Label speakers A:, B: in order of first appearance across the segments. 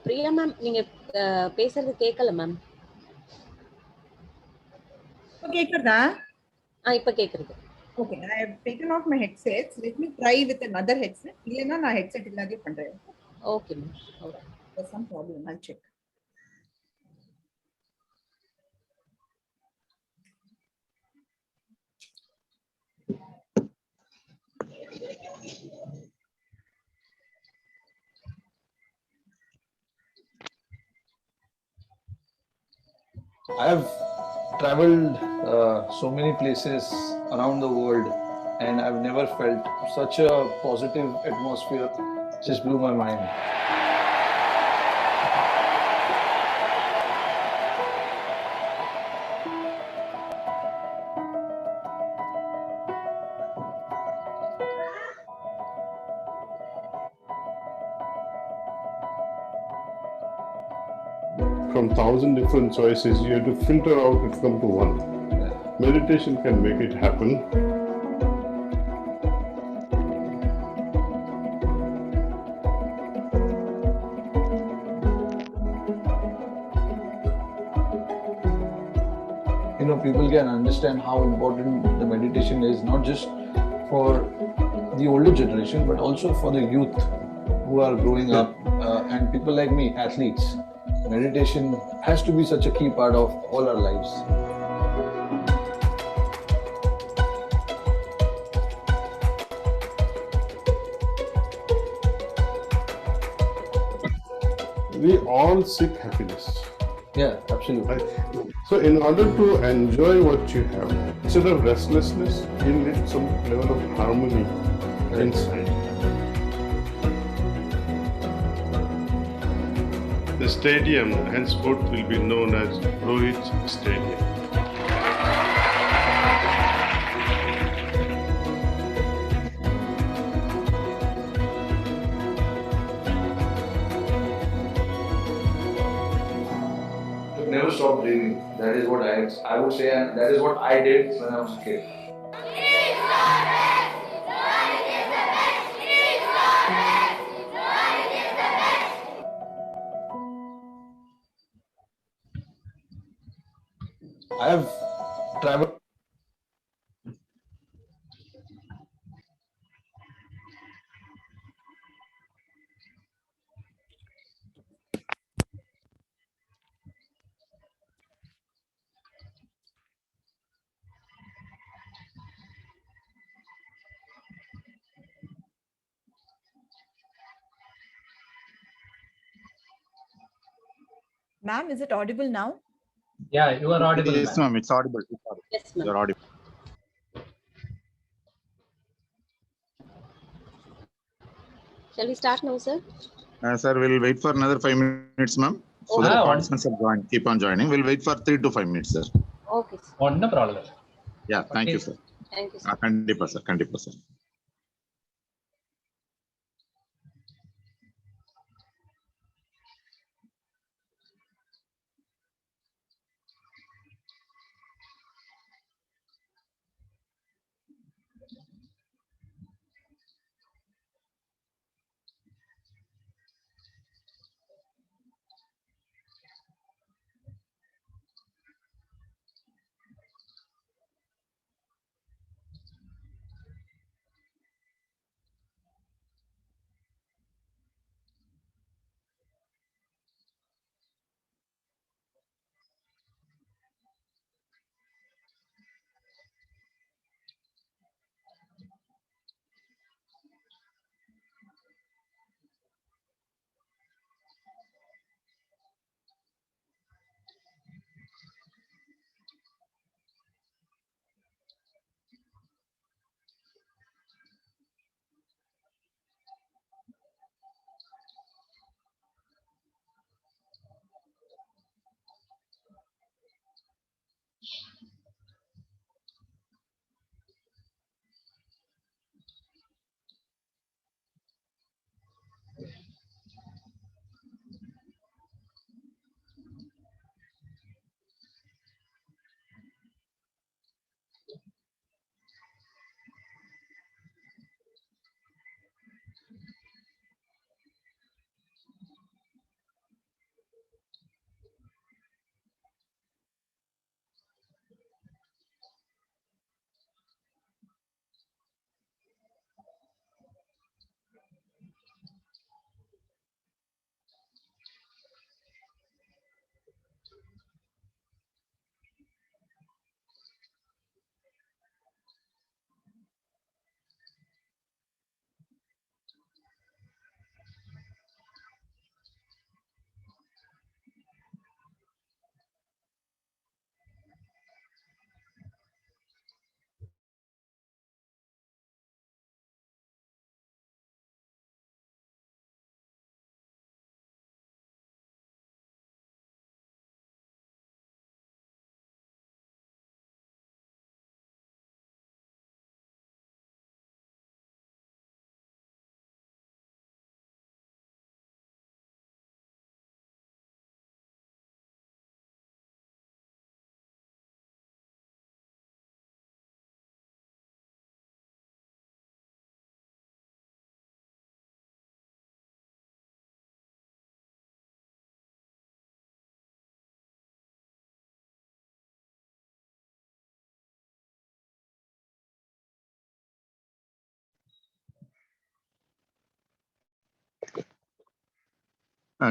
A: Priya ma'am, நீங்க பேசுறது கேட்கல மேம்.
B: கேக்குதா?
A: இப்ப கேக்குது.
B: Okay, I have taken off my headsets. Let me try with another headset. இல்லனா நான் headset இல்லாதே பண்றேன்.
A: Okay ma'am. Okay.
B: There's some problem. I'll check.
C: I have traveled so many places around the world, and I've never felt such a positive atmosphere. Just blew my mind.
D: From 1,000 different choices, you have to filter out and come to one. Meditation can make it happen.
C: People can understand how important the meditation is, not just for the older generation, but also for the youth who are growing up, and people like me, athletes. Meditation has to be such a key part of all our lives.
D: We all seek happiness.
C: Yeah, absolutely.
D: Right? So in order to enjoy what you have, instead of restlessness, you need some level of harmony inside. The stadium henceforth will be known as Rohit Stadium.
C: Never stop dreaming. That is what I would say, and that is what I did when I was a kid. I have traveled.
B: Ma'am, is it audible now?
E: Yeah, you are audible.
F: Yes, ma'am, it's audible.
A: Yes ma'am.
F: You're audible.
A: Shall we start now, sir?
F: Sir, we'll wait for another 5 minutes, ma'am. So
A: Okay.
F: the participants have joined. Keep on joining. We'll wait for 3 to 5 minutes, sir.
A: Okay sir.
E: No problem.
F: Yeah, thank
E: Okay.
F: you, sir.
A: Thank you sir.
F: Kandipa, sir. Kandipa, sir.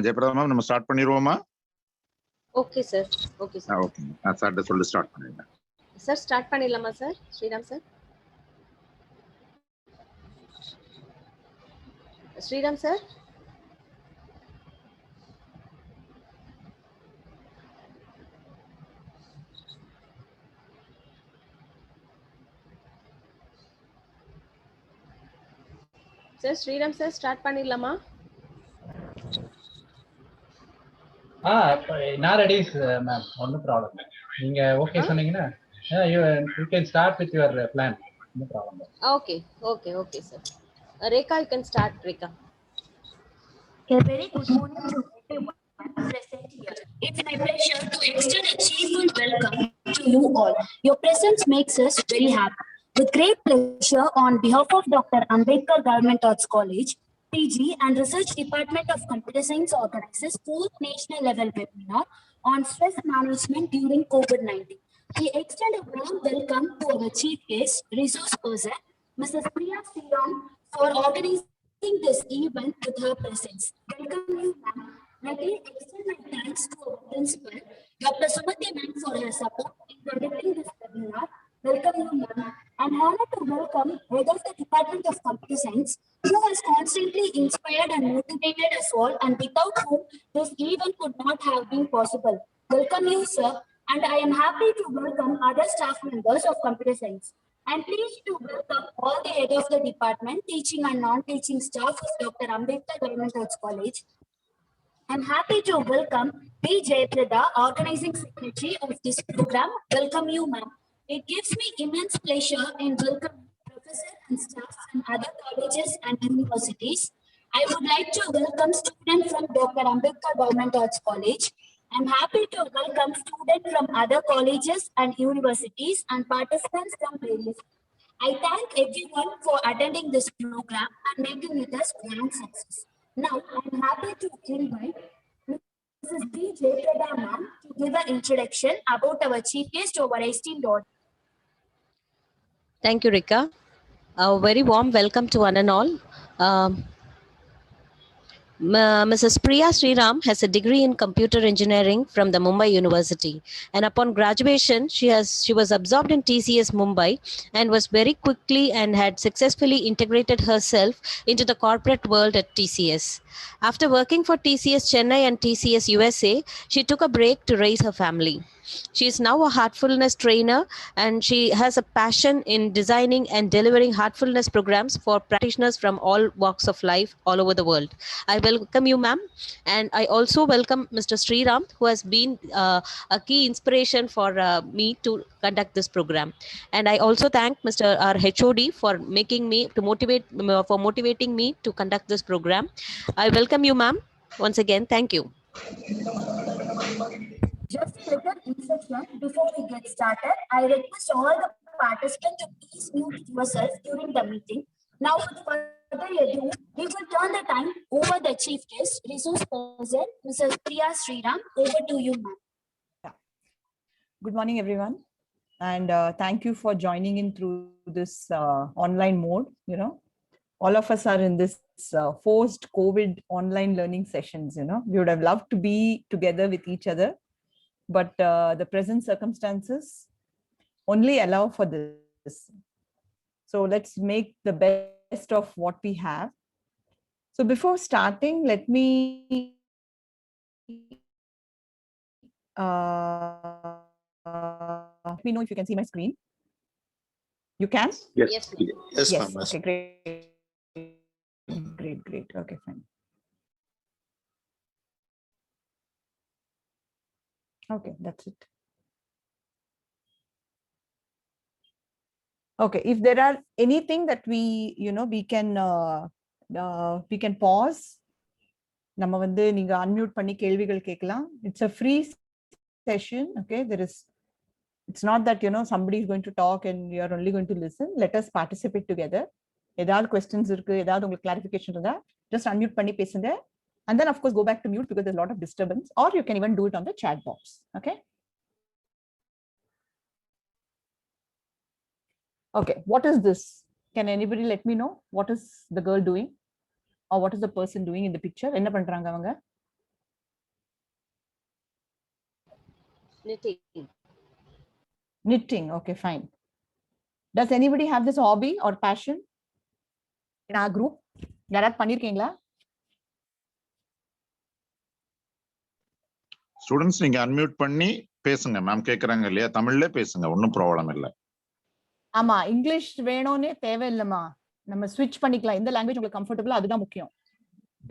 F: Jayaprada ma'am நம்ம start பண்ணிடுவோமா?
A: Okay sir. Okay sir.
F: Okay சார்ட்ட சொல்லி start பண்ணிடுங்க.
A: Sir start பண்ணிடலாமா sir? Sriram sir. Sriram sir. Sir Sriram sir start பண்ணிடலாமா?
E: நான் ready ma'am, ஒன்றும் problem. நீங்க ஓகே சொன்னீங்கன்னா you can start with your plan. No problem.
A: Okay okay okay sir. Rekha, you can start, Rekha.
G: A very good morning to everyone present here. It's my pleasure to extend a cheerful welcome to you all. Your presence makes us very happy. With great pleasure, on behalf of Dr. Ambedkar Government Arts College, PG and Research Department of Computer Science organizes 4th national level webinar on stress management during COVID-19. We extend a warm welcome to our chief guest, resource person, Mrs. Priya Sriram, for organizing this event with her presence. Welcome you, ma'am. Let me extend my thanks to our principal, Dr. Sumati ma'am, for her support in conducting this webinar. Welcome you, ma'am. I'm honored to welcome head of the Department of Computer Science, who has constantly inspired and motivated us all, and without whom this event could not have been possible. Welcome you, sir, and I am happy to welcome other staff members of Computer Science. I'm pleased to welcome all the head of the department, teaching and non-teaching staff of Dr. Ambedkar Government Arts College. I'm happy to welcome B. Jayaprada, organizing secretary of this program. Welcome you, ma'am. It gives me immense pleasure in welcoming professors and staff from other colleges and universities. I would like to welcome students from Dr. Ambedkar Government Arts College. I'm happy to welcome students from other colleges and universities and participants from various. I thank everyone for attending this program and making it a grand success. Now, I'm happy to invite Mrs. B. Jayaprada ma'am to give an introduction about our chief guest, our esteemed audience.
A: Thank you, Rekha. A very warm welcome to one and all. Mrs. Priya Sriram has a degree in computer engineering from the Mumbai University, and upon graduation, she was absorbed in TCS Mumbai and was very quickly and had successfully integrated herself into the corporate world at TCS. After working for TCS Chennai and TCS USA, she took a break to raise her family. She is now a heartfulness trainer, and she has a passion in designing and delivering heartfulness programs for practitioners from all walks of life all over the world. I welcome you, ma'am, and I also welcome Mr. Sriram, who has been a key inspiration for me to conduct this program. And I also thank Mr. our HOD for motivating me to conduct this program. I welcome you, ma'am. Once again, thank you.
G: Just a little instruction before we get started. I request all the participants to please mute yourself during the meeting. Now, without further ado, we will turn the time over the chief guest, resource person, Mrs. Priya Sriram. Over to you, ma'am.
H: Good morning, everyone. And thank you for joining in through this online mode. You know, all of us are in this forced COVID online learning sessions. You know, we would have loved to be together with each other, but the present circumstances only allow for this. So let's make the best of what we have. So before starting, let me let me know if you can see my screen. You can?
F: Yes.
A: Yes,
F: Yes,
H: Yes.
F: ma'am.
H: Okay, great. Okay, fine. Okay, that's it. Okay, if there are anything that we can pause. நம்ம வந்து நீங்க unmute பண்ணி கேள்விகள் கேட்கலாம். It's a free session. Okay, it's not that somebody is going to talk and you are only going to listen. Let us participate together. ஏதாவது questions இருக்கு, ஏதாவது உங்களுக்கு clarification இருந்தா just unmute பண்ணி பேசுங்க. And then of course go back to mute because there's a lot of disturbance, or you can even do it on the chat box. Okay. Okay, what is this? Can anybody let me know what is the girl doing, or what is the person doing in the picture? என்ன பண்றாங்க அவங்க?
A: Knitting.
H: Knitting. Okay, fine. Does anybody have this hobby or passion in our group? யாராவது பண்ணிருக்கீங்களா?
F: Students நீங்க unmute பண்ணி பேசுங்க ma'am. கேக்குறாங்க இல்லையா, தமிழ்ல பேசுங்க, ஒன்றும் ப்ராப்ளம் இல்லை.
H: ஆமா, இங்கிலீஷ் வேணும்னே தேவையில்லைமா, நம்ம ஸ்விட்ச் பண்ணிக்கலாம். எந்த லாங்குவேஜ் உங்களுக்கு கம்ஃபர்டபிள் அதுதான் முக்கியம்.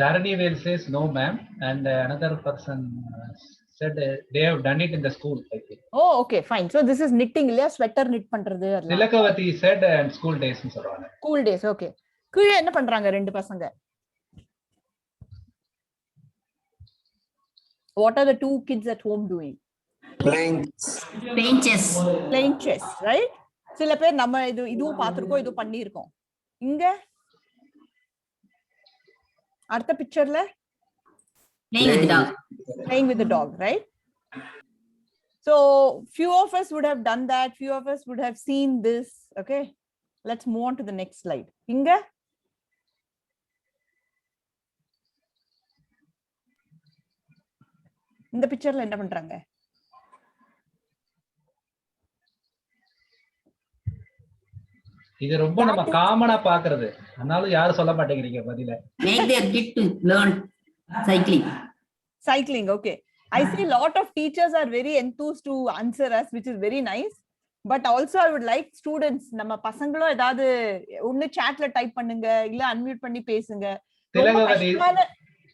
E: Dharani will says no ma'am, and another person said they have done it in the school, I think.
H: Oh, okay, fine. So this is knitting இல்லையா, ஸ்வெட்டர் knit பண்றது அதெல்லாம்.
E: Tilakavati said and school days னு சொல்றாங்க.
H: School days, okay. கீழே என்ன பண்றாங்க ரெண்டு பசங்க? What are the two kids at home doing?
I: Playing chess.
H: Playing chess, right? சில பேர் நம்ம இதுவும் பார்த்திருக்கோம், இது பண்ணியிருக்கோம். இங்க அடுத்த பிக்சர்ல playing with the dog, right? So few of us would have done that, few of us would have seen this. Okay, let's move on to the next slide. Inga, இந்த பிக்சர்ல என்ன பண்றாங்க?
E: இது ரொம்ப நம்ம காமனா பாக்குறது, ஆனாலும் யாரும் சொல்ல மாட்டேங்கிறீங்க பதில.
I: Make their kid to learn cycling.
H: Cycling, okay. I see a lot of teachers are very enthused to answer us, which is very nice. But also I would like students, நம்ம பசங்களும் ஏதாவது ஒன்னு chatல டைப் பண்ணுங்க, இல்ல unmute பண்ணி பேசுங்க.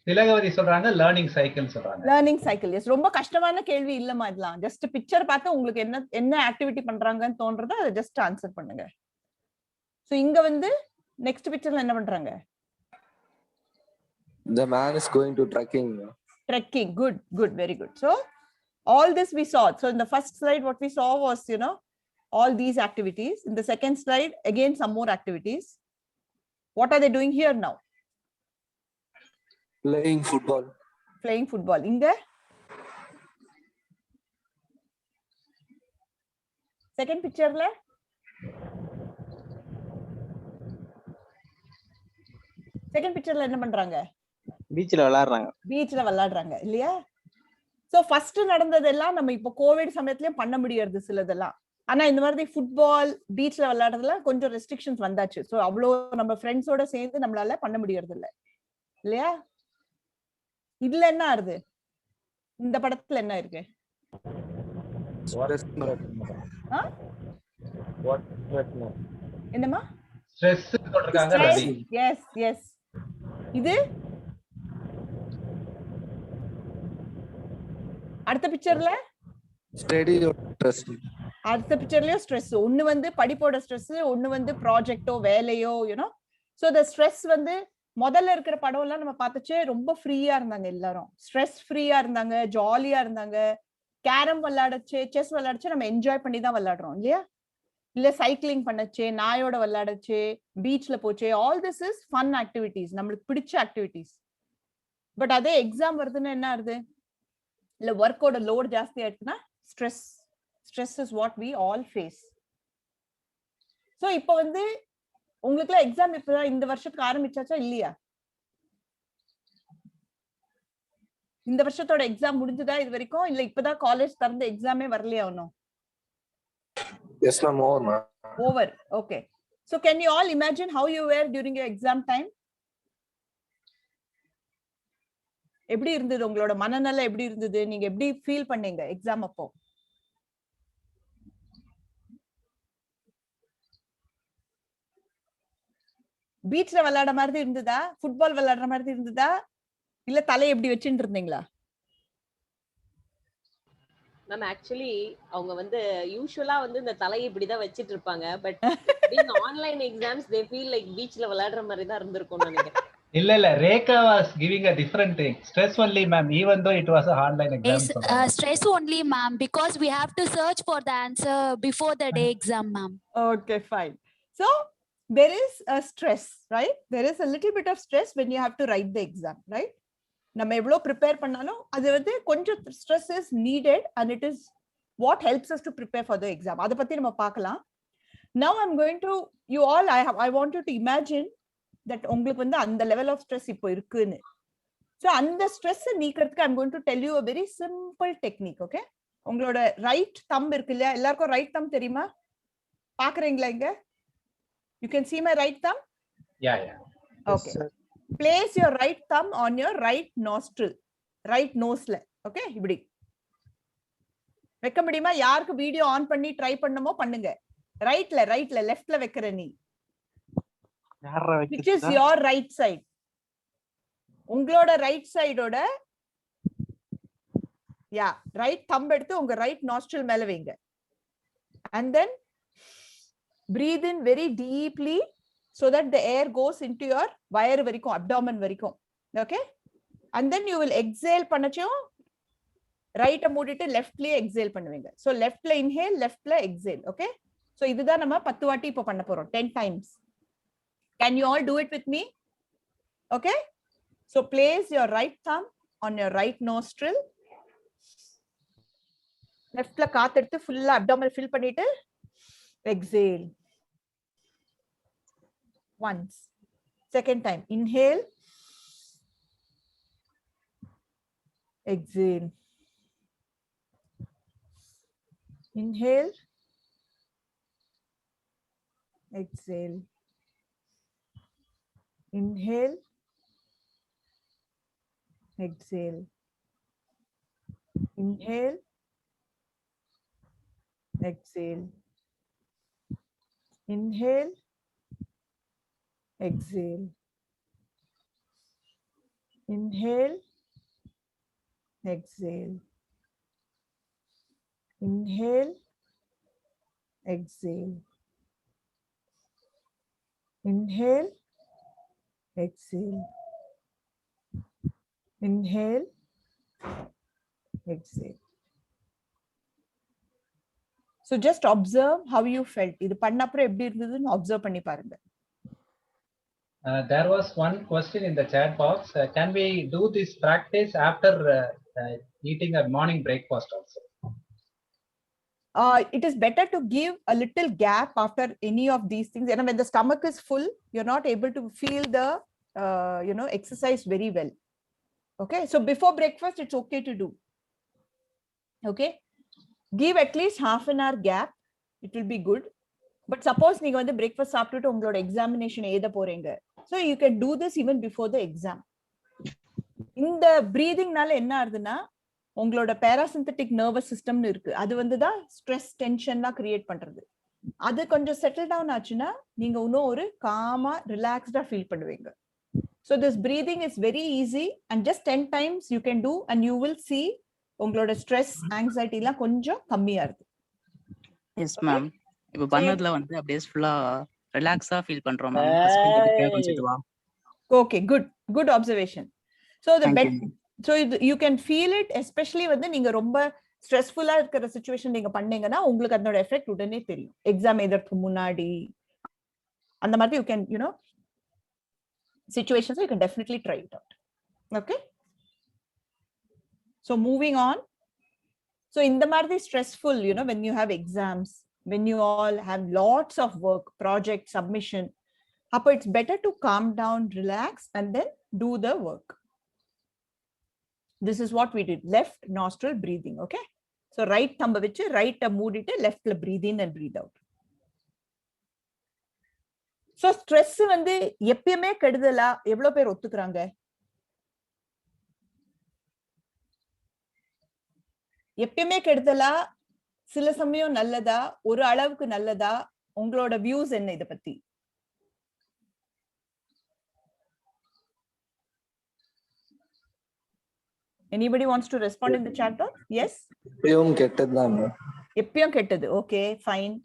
E: திலகவதி சொல்றாங்க learning cycle சொல்றாங்க.
H: Learning cycle, yes. ரொம்ப கஷ்டமான கேள்வி இல்லமா இதெல்லாம். ஜஸ்ட் பிக்சர் பார்த்து உங்களுக்கு என்ன ஆக்டிவிட்டி பண்றாங்கன்னு தோன்றதை அதை ஜஸ்ட் ஆன்சர் பண்ணுங்க. சோ இங்க வந்து நெக்ஸ்ட் பிக்சர்ல என்ன பண்றாங்க?
I: The man is going to trekking.
H: Trekking, good, very good. So all this we saw. So in the first slide what we saw was, all these activities. In the second slide again some more activities. What are they doing here now?
I: Playing football.
H: Playing football. Inga second picture la second பிக்சர்ல என்ன பண்றாங்க?
J: பீச்ல விளையாடுறாங்க
H: இல்லையா? So first நடந்ததெல்லாம் நம்ம இப்ப Covid சமயத்திலயும் பண்ண முடியாது சிலதெல்லாம். ஆனா இந்த மாதிரி ஃபுட்பால் பீச்ல விளையாடுறதுல கொஞ்சம் ரெஸ்ட்ரிக்ஷன்ஸ் வந்தாச்சு. சோ அவ்வளோ நம்ம ஃப்ரெண்ட்ஸோட சேர்ந்து நம்மளால பண்ண முடியறது இல்ல, இல்லையா? இதுல என்ன ஆறுது? இந்த படத்துல என்ன இருக்கு? என்னமா?
E: ஸ்ட்ரெஸ் போட்டுருக்காங்க. Ravi,
H: yes yes. இது அடுத்த பிக்சர்ல
I: ஸ்டடி ஸ்ட்ரெஸ்.
H: அடுத்த பிக்சர்லயும் ஸ்ட்ரெஸ். ஒன்னு வந்து படிப்போட ஸ்ட்ரெஸ், ஒன்னு வந்து ப்ராஜெக்டோ வேலையோ, சோ த ஸ்ட்ரெஸ் வந்து முதல்ல இருக்கிற படம் எல்லாம் நம்ம பார்த்துச்சு ரொம்ப ஃப்ரீயா இருந்தாங்க, எல்லாரும் ஸ்ட்ரெஸ் ஃப்ரீயா இருந்தாங்க, ஜாலியா இருந்தாங்க. கேரம் விளையாடச்சு, செஸ் விளையாடச்சு நம்ம என்ஜாய் பண்ணி தான் விளையாடுறோம் இல்லையா? இல்ல சைக்கிளிங் பண்ணச்சு, நாயோட விளையாடச்சு, பீச்ல போச்சு. All this is fun activities, நம்மளுக்கு பிடிச்ச ஆக்டிவிட்டிஸ். பட் அதே எக்ஸாம் வருதுன்னா என்ன ஆகுது? இல்ல ஒர்க்கோட லோட் ஜாஸ்தி ஆயிடுச்சுன்னா stress is what we all face. So இப்போ வந்து உங்களுக்கு எக்ஸாம் இப்பதான் இந்த வருஷத்துக்கு ஆரம்பிச்சாச்சா இல்லையா? இந்த வருஷத்தோட எக்ஸாம் முடிஞ்சதா இது வரைக்கும்? இல்ல இப்பதான் காலேஜ் திறந்த எக்ஸாமே வரலையா ஒன்னும்?
I: Yes ma'am, over ma'am.
H: Over, okay. So can you all imagine how you were during your exam time? எப்படி இருந்தது உங்களோட மனநல? எப்படி இருந்தது? நீங்க எப்படி ஃபீல் பண்ணீங்க எக்ஸாம் அப்போ? பீச்ல விளையாட மாதிரி இருந்ததா? ஃபுட்பால் விளையாடுற மாதிரி இருந்ததா? இல்ல தலை எப்படி வச்சுட்டு இருந்தீங்களா?
A: மேம் ஆக்சுவலி அவங்க வந்து யூசுவலா வந்து இந்த தலையை இப்படிதான் வச்சிட்டு இருப்பாங்க. But being online exams they feel like பீச்ல விளையாடுற மாதிரி தான் இருந்திருக்கும்னு நினைக்கிறேன்.
E: இல்ல Rekha was giving a different thing. Stress only ma'am, even though it was a online exam.
G: Stress only ma'am, because we have to search for the answer before the day exam ma'am.
H: Okay, fine. So there is a stress, right? There is a little bit of stress when you have to write the exam, right? நம்ம எவ்வளவு prepare பண்ணாலும் அது வந்து கொஞ்சம் stress is needed and it is what helps us to prepare for the exam. அதை பத்தி நம்ம பார்க்கலாம். Now I'm going to you all I want you to imagine that உங்களுக்கு வந்து அந்த லெவல் ஆஃப் ஸ்ட்ரெஸ் இப்போ இருக்குன்னு. ஸோ அந்த ஸ்ட்ரெஸ் நீக்கிறதுக்கு I'm going to tell you a very simple technique. Okay, உங்களோட ரைட் தம் இருக்கு இல்லையா, எல்லாருக்கும் ரைட் தம் தெரியுமா? பாக்குறீங்களா இங்க? You can see my right thumb?
E: Yeah, yeah.
H: Okay. Place your right thumb on your right nostril. Right noseல. Okay? இப்படி. வைக்க முடியுமா? யாருக்கு வீடியோ ஆன் பண்ணி ட்ரை பண்ணணுமோ பண்ணுங்க. ரைட்ல லெஃப்ட்ல வைக்கிற நீ. Which is your right side? உங்களோட ரைட் சைடோட ரைட் thumb எடுத்து உங்க ரைட் nostril மேல வைங்க. And then breathe in very deeply so that the air goes into your வயிறு வரைக்கும், abdomen வரைக்கும். Okay? And then you will exhale பண்ணச்சோம் ரைட்ட மூடிட்டு லெஃப்ட்லயே எக்ஸேல் பண்ணுவீங்க. So leftல inhale, leftல exhale. Okay? So இதுதான் நம்ம 10 வாட்டி இப்ப பண்ண போறோம். 10 times. Can you all do it with me? Okay? So place your right thumb on your right nostril. லெஃப்ட்ல காத்து எடுத்து ஃபுல்லா abdomen fill பண்ணிட்டு exhale. Once. Second time. Inhale. Exhale. Inhale. Exhale. Inhale. Exhale. Inhale. Exhale. Inhale. Exhale. Inhale. Exhale. Inhale. Exhale. Inhale. Exhale. Inhale. Exhale. So just observe how you felt. இது பண்ண அப்புறம் எப்படி இருந்ததுன்னு observe பண்ணி பாருங்க.
E: There was one question in the chat box. Can we do this practice after eating a morning breakfast also?
H: It is better to give a little gap after any of these things. And when the stomach is full, you're not able to feel the exercise very well. Okay, so before breakfast, it's okay to do. Okay, give at least half an hour gap. It will be good. But suppose நீங்க வந்து breakfast சாப்பிட்டுட்டு உங்களோட examination எழுத போறீங்க. So you can do this even before the exam. இந்த breathingனால என்ன ஆகுதுன்னா உங்களோட parasympathetic nervous system இருக்கு. அது வந்து தான் stress tensionலாம் create பண்றது. அது கொஞ்சம் settle down ஆச்சுன்னா நீங்க இன்னும் ஒரு calm-ஆ relaxed-ஆ feel பண்ணுவீங்க. So this breathing is very easy and just 10 times you can do and you will see உங்களோட stress, anxiety எல்லாம் கொஞ்சம் கம்மியா இருக்கு.
K: Yes ma'am. இப்போ பண்ணதுல வந்து அப்படியே ஃபுல்லா ரிலாக்ஸா ஃபீல் பண்றோம் மேம். ஃபர்ஸ்ட் கொஞ்சம் இதுவா.
H: Okay, good observation. So you can feel it, especially when நீங்க ரொம்ப ஸ்ட்ரெஸ்ஃபுல்லா இருக்கிற சிச்சுவேஷன் நீங்க பண்ணீங்கன்னா உங்களுக்கு அதோட எஃபெக்ட் உடனே தெரியும். எக்ஸாம் எழுதுறதுக்கு முன்னாடி அந்த மாதிரி you can situations you can definitely try it out. Okay? So moving on. So in the மாதிரி stressful, when you have exams, when you all have lots of work, project, submission, it's better to calm down, relax, and then do the work. This is what we did. Left nostril breathing. Okay. So right thumb which right moodite, left breathe in and breathe out. So stress வந்து எப்பயுமே கெடுதலா எவ்வளவு பேர் ஒத்துக்குறாங்க? எப்பயுமே கெடுதலா, சில சமயம் நல்லதா, ஒரு அளவுக்கு நல்லதா? உங்களோட வியூஸ் என்ன இத பத்தி? Anybody wants to respond in the chat box? Yes?
I: எப்பயும் கெட்டதுதான்.
H: எப்பயும் கெட்டது. Okay, fine.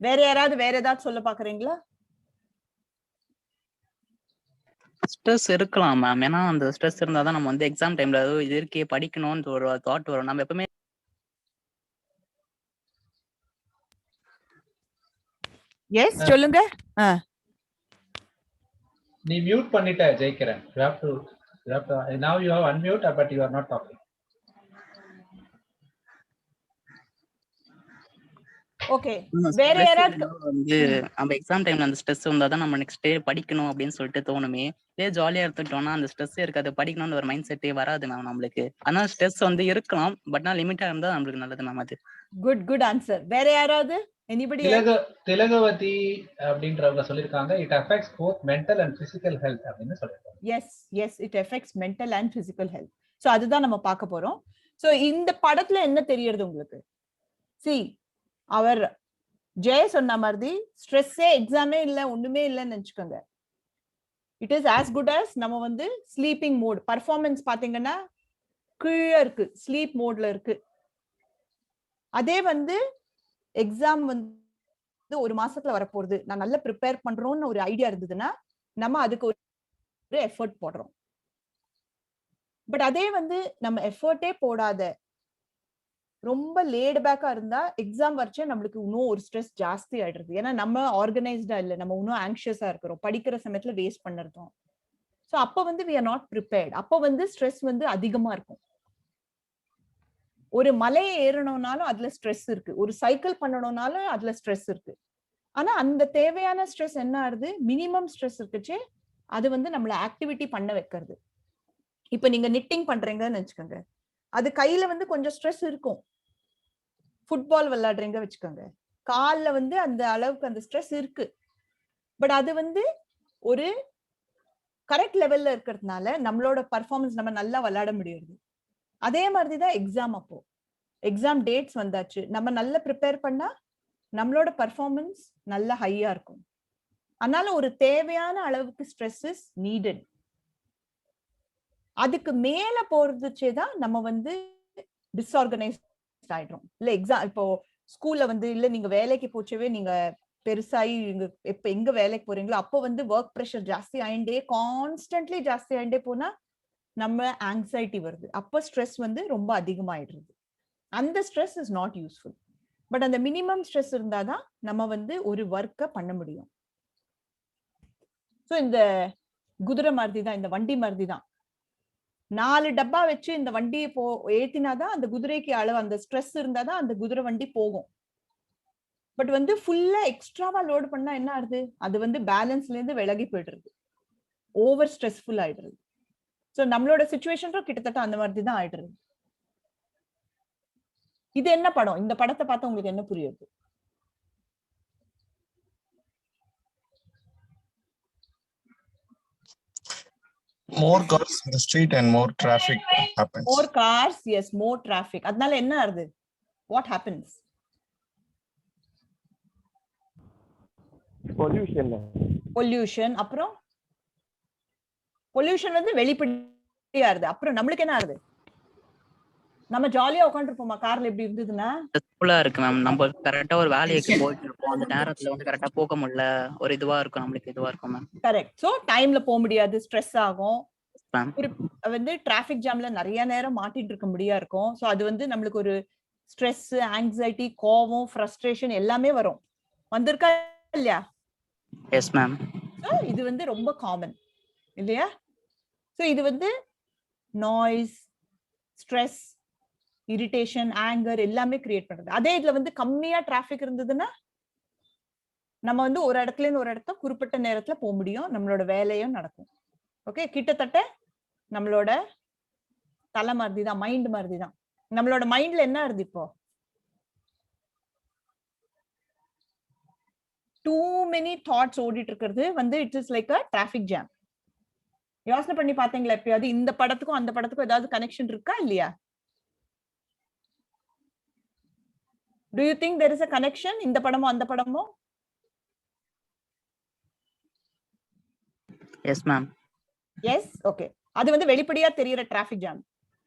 H: வேற யாராவது வேற ஏதாவது சொல்ல பாக்குறீங்களா?
K: ஸ்ட்ரெஸ் இருக்கலாம் மேம். ஏன்னா அந்த ஸ்ட்ரெஸ் இருந்தா தான் நம்ம வந்து எக்ஸாம் டைம்ல இது இருக்கே படிக்கணும்னு ஒரு தாட் வரும். நம்ம எப்பவுமே
H: எஸ் சொல்லுங்க.
E: நீ மியூட் பண்ணிட்ட ஜெயிக்கிறேன். You have to now you have unmute but you are not talking.
H: Okay, வேற யாராவது
K: வந்து நம்ம எக்ஸாம் டைம்ல அந்த ஸ்ட்ரெஸ் வந்தாதான் நம்ம நெக்ஸ்ட் டே படிக்கணும் அப்படின்னு சொல்லிட்டு தோணுமே. இதே ஜாலியா எடுத்துட்டோம்னா அந்த ஸ்ட்ரெஸ் இருக்காது, படிக்கணும்னு ஒரு மைண்ட் செட்டே வராது மேம் நம்மளுக்கு. ஆனா ஸ்ட்ரெஸ் வந்து இருக்கலாம், பட் நான் லிமிட்டா இருந்தா நம்மளுக்கு நல்லது மேம். அது
H: குட் ஆன்சர். வேற யாராவது? எனிபடி?
E: திலகவதி அப்படின்றவங்க சொல்லிருக்காங்க, it affects both mental and physical health அப்படின்னு சொல்லிருக்காங்க.
H: S it affects mental and physical health. So அதுதான் நம்ம பார்க்க போறோம். சோ இந்த படத்துல என்ன தெரியுது உங்களுக்கு? அவர் ஜெய சொன்ன மாதிரி ஸ்ட்ரெஸ்ஸே எக்ஸாமே இல்ல, ஒண்ணுமே இல்லைன்னு நினைச்சுக்கோங்க. It is as good as நம்ம வந்து ஸ்லீப்பிங் மோட். பர்ஃபார்மன்ஸ் பாத்தீங்கன்னா கீழே இருக்கு, ஸ்லீப் மோட்ல இருக்கு. அதே வந்து எக்ஸாம் வந்து ஒரு மாசத்துல வரப்போகுது, நான் நல்லா ப்ரிப்பேர் பண்றோம்னு ஒரு ஐடியா இருந்ததுன்னா நம்ம அதுக்கு ஒரு எஃபர்ட் போடுறோம். பட் அதே வந்து நம்ம எஃபர்ட்டே போடாத ரொம்ப லேட் பேக்கா இருந்தா எக்ஸாம் வரைச்சே நம்மளுக்கு இன்னும் ஒரு ஸ்ட்ரெஸ் ஜாஸ்தி ஆயிடுறது. ஏன்னா நம்ம ஆர்கனைஸ்டா இல்லை, நம்ம இன்னும் ஆங்ஷியஸா இருக்கிறோம், படிக்கிற சமயத்துல வேஸ்ட் பண்ணிருந்தோம். ஸோ அப்போ வந்து we are not prepared. அப்போ வந்து ஸ்ட்ரெஸ் வந்து அதிகமா இருக்கும். ஒரு மலையை ஏறணும்னாலும் அதுல ஸ்ட்ரெஸ் இருக்கு, ஒரு சைக்கிள் பண்ணணும்னாலும் அதுல ஸ்ட்ரெஸ் இருக்கு. ஆனா அந்த தேவையான ஸ்ட்ரெஸ் என்ன ஆகுது? மினிமம் ஸ்ட்ரெஸ் இருக்குச்சு, அது வந்து நம்மள ஆக்டிவிட்டி பண்ண வைக்கிறது. இப்ப நீங்க நிட்டிங் பண்றீங்கன்னு வச்சுக்கோங்க, அது கையில வந்து கொஞ்சம் ஸ்ட்ரெஸ் இருக்கும். ஃபுட்பால் விளையாடுறீங்க வச்சுக்கோங்க, கால்ல வந்து அந்த அளவுக்கு அந்த ஸ்ட்ரெஸ் இருக்கு. பட் அது வந்து ஒரு கரெக்ட் லெவல்ல இருக்கிறதுனால நம்மளோட பர்ஃபார்மன்ஸ் நம்ம நல்லா விளையாட முடியுது. அதே மாதிரிதான் எக்ஸாம். அப்போ எக்ஸாம் டேட்ஸ் வந்தாச்சு, நம்ம நல்லா ப்ரிப்பேர் பண்ணா நம்மளோட பர்ஃபார்மன்ஸ் நல்ல ஹையா இருக்கும். அதனால ஒரு தேவையான அளவுக்கு ஸ்ட்ரெஸ் இஸ் நீடட். அதுக்கு மேல போறதுச்சேதான் நம்ம வந்து டிஸ்ஆர்கனைஸ் ஆயிடுறோம். இல்ல எக்ஸாம் இப்போ ஸ்கூல்ல வந்து இல்ல நீங்க வேலைக்கு போச்சவே நீங்க பெருசாகி இப்ப எங்க வேலைக்கு போறீங்களோ அப்போ வந்து ஒர்க் ப்ரெஷர் ஜாஸ்தி ஆயிண்டே, கான்ஸ்டன்ட்லி ஜாஸ்தி ஆயிண்டே போனா நம்ம ஆங்ஸைட்டி வருது. அப்போ ஸ்ட்ரெஸ் வந்து ரொம்ப அதிகமாயிடுறது. அந்த stress is not useful. But அந்த மினிமம் ஸ்ட்ரெஸ் இருந்தாதான் நம்ம வந்து ஒரு ஒர்க்கை பண்ண முடியும். ஸோ இந்த குதிரை மாதிரி தான், இந்த வண்டி மாதிரி தான். 4 டப்பா வச்சு இந்த வண்டியை ஏத்தினாதான் அந்த குதிரைக்கு அளவு, அந்த ஸ்ட்ரெஸ் இருந்தாதான் அந்த குதிரை வண்டி போகும். பட் வந்து ஃபுல்லா எக்ஸ்ட்ராவா லோடு பண்ணா என்ன ஆகுது? அது வந்து பேலன்ஸ்ல இருந்து விலகி போயிடுறது, ஓவர் ஸ்ட்ரெஸ்ஃபுல் ஆயிடுறது. சோ நம்மளோட சிச்சுவேஷனும் கிட்டத்தட்ட அந்த மாதிரி தான் ஆயிடுறது. இது என்ன படம்? இந்த படத்தை பார்த்தா உங்களுக்கு என்ன புரியுது?
L: More cars in the street and more traffic happens.
H: More cars, yes, more traffic. அதனால என்ன ஆகுது? What happens? Pollution. அப்புறம் பொல்யூஷன் வந்து வெளிப்படையா ஆகுது. அப்புறம் நம்மளுக்கு என்ன ஆகுது? நம்ம ஜாலியா உட்காந்துருப்போமா கார்ல? எப்படி இருந்ததுன்னா
K: ஸ்ட்ரெஸ்ஃபுல்லா இருக்கு மேம். நம்ம கரெக்டா ஒரு வேலைக்கு போயிட்டு இருப்போம், அந்த நேரத்துல வந்து கரெக்டா போக முடியல, ஒரு இதுவா இருக்கும், நம்மளுக்கு இதுவா இருக்கும் மேம்.
H: கரெக்ட். சோ டைம்ல போக முடியாது, ஸ்ட்ரெஸ் ஆகும். வந்து டிராபிக் ஜாம்ல நிறைய நேரம் மாட்டிட்டு இருக்க முடியா இருக்கும். சோ அது வந்து நம்மளுக்கு ஒரு ஸ்ட்ரெஸ், ஆங்ஸைட்டி, கோவம், ஃப்ரஸ்ட்ரேஷன் எல்லாமே வரும். வந்திருக்கா இல்லையா?
K: Yes ma'am.
H: இது வந்து ரொம்ப காமன் இல்லையா? சோ இது வந்து நாய்ஸ், ஸ்ட்ரெஸ், இரிட்டேஷன், ஆங்கர் எல்லாமே கிரியேட் பண்றது. அதே இதுல வந்து கம்மியா டிராபிக் இருந்ததுன்னா நம்ம வந்து ஒரு இடத்துல இருந்து ஒரு இடத்த குறிப்பிட்ட நேரத்துல போக முடியும், நம்மளோட வேலையும் நடக்கும். ஓகே, கிட்டத்தட்ட நம்மளோட தலை மாதிரி தான், மைண்ட் மாதிரி தான். நம்மளோட மைண்ட்ல என்ன இருக்கு இப்போ? too many thoughts ஓடிட்டு இருக்கிறது வந்து it is like a traffic jam. யோசனை பண்ணி பாத்தீங்களா எப்பயாவது இந்த படத்துக்கும் அந்த படத்துக்கும் ஏதாவது கனெக்ஷன் இருக்கா இல்லையா? Do you think there is a connection? இந்த படமோ அந்த படமோ?
K: Yes ma'am.
H: Yes, okay. அது வந்து வெளிப்படையா தெரியுற டிராபிக் ஜாம்.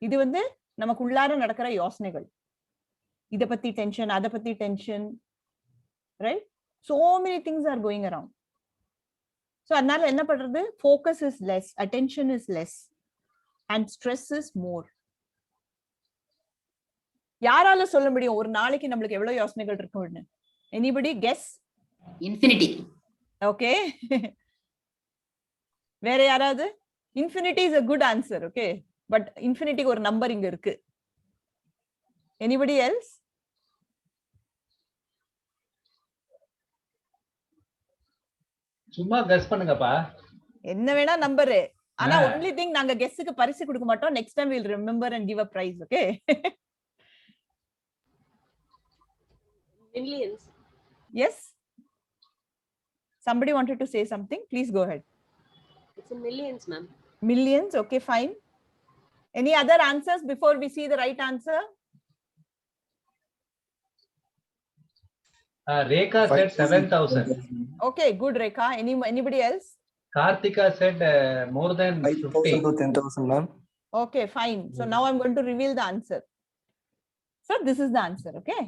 H: இது வந்து நமக்குள்ளார நடக்கிற யோசனைகள். இத பத்தி டென்ஷன், அத பத்தி tension, right? So many things are going around. So அதனால என்ன பண்றது? Focus is less, attention is less, and stress is more. யாரால சொல்ல முடியும் ஒரு நாளைக்கு நம்மளுக்கு எவ்வளவு யோசனைகள் இருக்கும்னு? Anybody guess?
M: Infinity.
H: Okay. வேற யாராவது? Infinity is a good answer, okay, but infinity ஒரு நம்பர் இங்க இருக்கு. Anybody else?
E: சும்மா கெஸ் பண்ணுங்கப்பா.
H: என்ன வேணா நம்பரு. ஆனா only thing நாங்க கெஸ்ஸுக்கு பரிசு கொடுக்க மாட்டோம். Next time we'll remember and give a prize, okay?
A: Millions.
H: Yes. Somebody wanted to say something. Please go ahead.
A: It's in millions, ma'am.
H: Millions, okay, fine. Any other answers before we see the right answer?
E: Rekha said 7,000.
H: Okay, good, Rekha. Anybody else?
E: Karthika said more than 50.
I: 5,000 to 10,000, ma'am.
H: Okay, fine. So now I'm going to reveal the answer. So this is the answer, okay?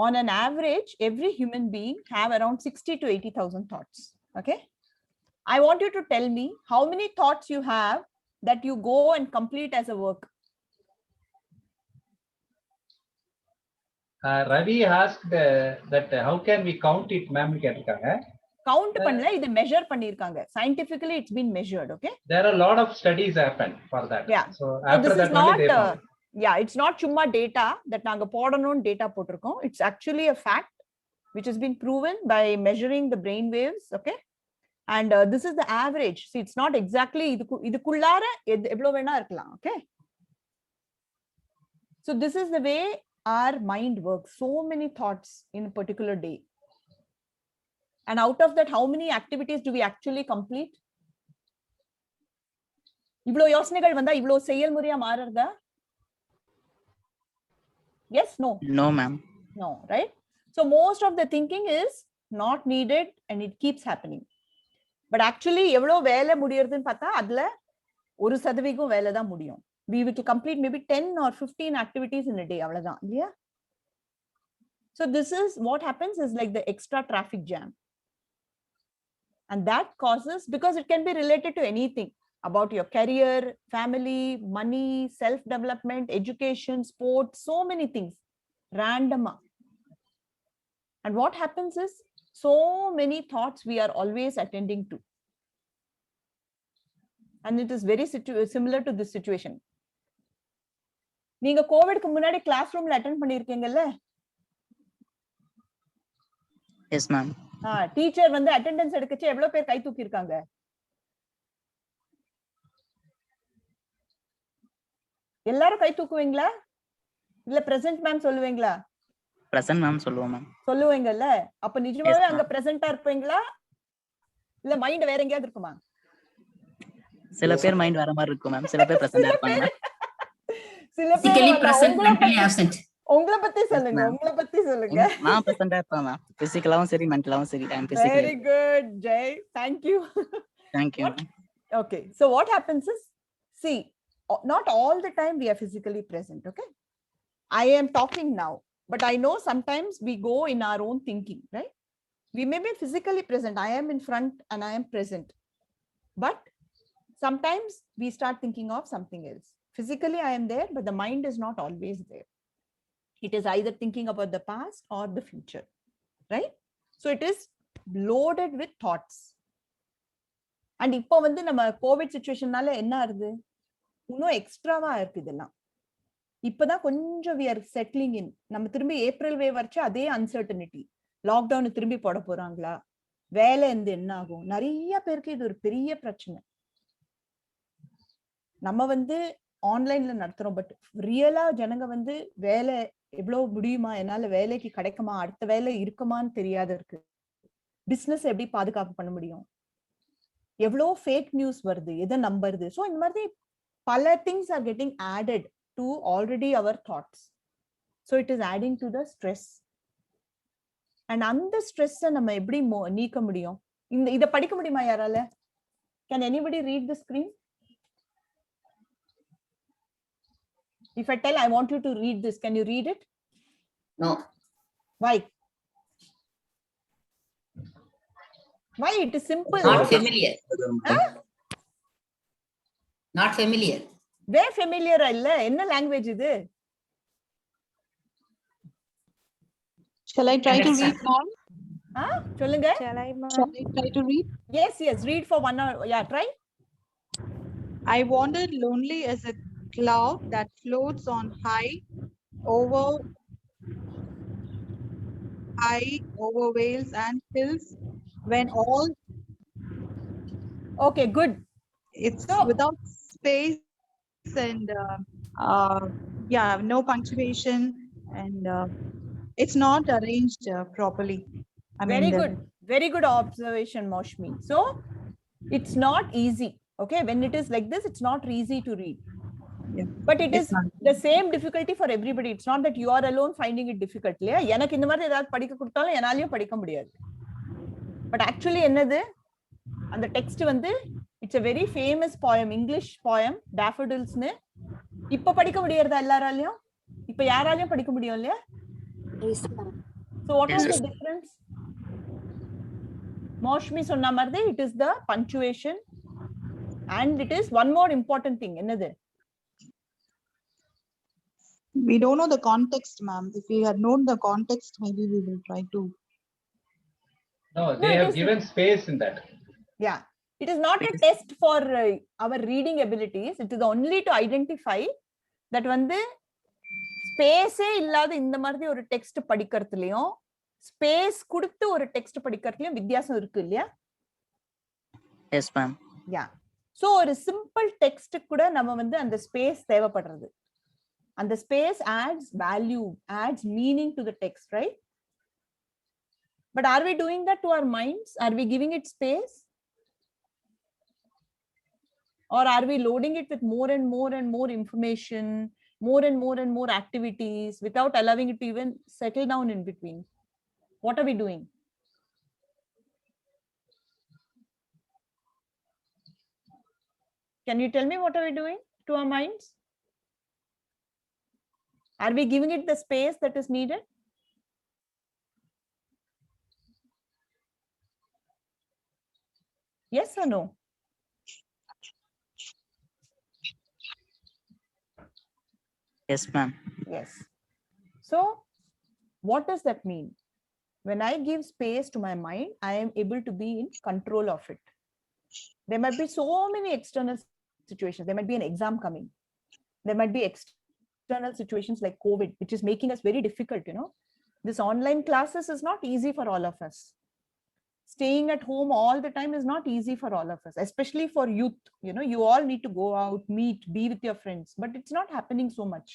H: On an average, every human being have around 60 to 80,000 thoughts, okay? I want you to tell me how many thoughts you have that you go and complete as a work.
E: Ravi asked that how can we count it, ma'am?
H: Count பண்ணல, இது measure பண்ணிருக்காங்க. Scientifically it's been measured, okay?
E: There are a lot of studies happen for that.
H: Yeah.
E: So after that only they found.
H: Yeah, it's not chumma data that நாங்க போடணும் data போட்டிருக்கோம். It's actually a fact which has been proven by measuring the brain waves, okay? And this is the average. See, it's not exactly இதுக்குள்ளார எவ்வளவு வேணா இருக்கலாம், okay? So this is the way our mind works. So many thoughts in a particular day. And out of that, how many activities do we actually complete? இவ்ளோ யோசனைகள் வந்தா இவ்ளோ செயல்முறையா மாறுறதா? Yes, no?
K: No, ma'am.
H: No, right? So most of the thinking is not needed and it keeps happening. But actually, எவ்வளோ வேலை முடியறதுன்னு பார்த்தா அதுல 1% வேலை தான் முடியும். We will complete maybe 10 or 15 activities in a day. அவ்வளவுதான், இல்லையா? So this is what happens is like the extra traffic jam. And that causes, because it can be related to anything about your career, family, money, self-development, education, sports, so many things, random. And what happens is so many thoughts we are always attending to. And it is very similar to this situation. நீங்க கோவிட்க்கு முன்னாடி class ரூம்ல attend பண்ணிருக்கீங்கல்ல?
K: Yes, ma'am.
H: Teacher வந்து attendance எடுக்கச்சு எவ்வளவு பேர் கை தூக்கி இருக்காங்க? எல்லாரும் கை தூக்குவீங்களா? இல்ல பிரசன்ட் மேம் சொல்லுவீங்களா?
K: பிரசன்ட் மேம் சொல்லுவோம் மேம்.
H: சொல்லுவீங்கல்ல? அப்ப நிஜமாவே அங்க பிரசன்ட்டா இருப்பீங்களா? இல்ல மைண்ட் வேற எங்கயாவது இருக்குமா?
K: சில பேர் மைண்ட் வேற மாதிரி இருக்கும் மேம், சில பேர் பிரசன்ட்டா இருப்பாங்க.
H: சில பேர் உங்களை பத்தி சொல்லுங்க, உங்களை பத்தி சொல்லுங்க.
K: நான் பிரசன்ட்டா இருப்பேன் மேம், பிசிக்கலாவும் சரி மென்டலாவும் சரி. I am physically.
H: Very good, Jay. Thank you.
K: Thank you.
H: Okay, so what happens is, see, not all the time we are physically present, okay? I am talking now, but I know sometimes we go in our own thinking, right? We may be physically present. I am in front and I am present. But sometimes we start thinking of something else. Physically, I am there, but the mind is not always there. It is either thinking about the past or the future, right? So it is loaded with thoughts. And இப்போ வந்து நம்ம Covid சிச்சுவேஷன்னால என்ன ஆகுது? இன்னும் எக்ஸ்ட்ராவா இருக்கு இதெல்லாம். இப்பதான் கொஞ்சம் we are settling in. நம்ம திரும்பி ஏப்ரல் வே வரைச்சு அதே அன்சர்டனிட்டி. லாக்டவுன் திரும்பி போட போறாங்களா? வேலை என்ன ஆகும்? நிறைய பேருக்கு இது ஒரு பெரிய பிரச்சனை. நம்ம வந்து ஆன்லைன்ல நடத்துறோம், பட் ரியலா ஜனங்க வந்து வேலை எவ்வளவு முடியுமா, என்னால வேலைக்கு கிடைக்குமா, அடுத்த வேலை இருக்குமான்னு தெரியாத இருக்கு. பிசினஸ் எப்படி பாதுகாப்பு பண்ண முடியும்? எவ்வளோ ஃபேக் நியூஸ் வருது, எதை நம்புறது? ஸோ இந்த மாதிரி பல things are getting added to already our thoughts. So it is adding to the stress. And அந்த ஸ்ட்ரெஸ்ஸை நம்ம எப்படி நீக்க முடியும்? இதை படிக்க முடியுமா யாரால? Can anybody read the screen? If I tell I want you to read this, can you read it?
M: No.
H: Why? Why? It is simple.
M: Not familiar. Huh? Not familiar.
H: Very familiar illa. Enna language idu?
N: Shall I try to read, ma'am?
H: Solunga.
N: Shall I try to read?
H: Yes, read for 1 hour. Yeah, try.
N: I wandered lonely as a cloud that floats on high over vales and hills when all
H: Okay, good.
N: it's
H: So
N: without space and yeah, no punctuation and it's not arranged properly. I mean,
H: very good observation, Moshmi. So it's not easy. Okay, when it is like this, it's not easy to read.
N: yeah,
H: But it is
N: it's not.
H: the same difficulty for everybody. It's not that you are alone finding it difficult. இல்லையா எனக்கு இந்த மாதிரி ஏதாவது படிக்க கொடுத்தாலும் என்னாலயும் படிக்க முடியாது. But actually என்னது அந்த டெக்ஸ்ட் வந்து it's a very famous poem, English poem, Daffodils னு இப்ப படிக்க முடியறதா எல்லாராலயும்? இப்ப யாராலயும் படிக்க முடியும் இல்லையா? So what was the difference? Moshmi சொன்ன மாதிரி it is the punctuation and it is one more important thing. என்னது?
N: We don't know the context, ma'am. If we had known the context, maybe we will try to.
E: No, they have given space in that.
H: Yeah, it is not a test for our reading abilities. It is only to identify that வந்து ஸ்பேஸே இல்லாத இந்த மாதிரி ஒரு text படிக்கிறதுலயும் space கொடுத்து ஒரு text படிக்கிறதுலயும் வித்தியாசம் இருக்கு இல்லையா?
K: Yes ma'am.
H: யா, சோ ஒரு சிம்பிள் டெக்ஸ்ட் கூட நம்ம வந்து அந்த ஸ்பேஸ் தேவைப்படுறது. And the space adds value, adds meaning to the text, right? But are we doing that to our minds? Are we giving it space? Or are we loading it with more and more and more information, more and more and more activities without allowing it to even settle down in between? What are we doing? Can you tell me what are we doing to our minds? Are we giving it the space that is needed? Yes or no?
K: Yes, ma'am.
H: Yes. So what does that mean? When I give space to my mind, I am able to be in control of it. There might be so many external situations. There might be an exam coming. There might be external situations like COVID, which is making us very difficult, you know. This online classes is not easy for all of us. Staying at home all the time is not easy for all of us, especially for youth. You know, you all need to go out, meet, be with your friends, but it's not happening so much.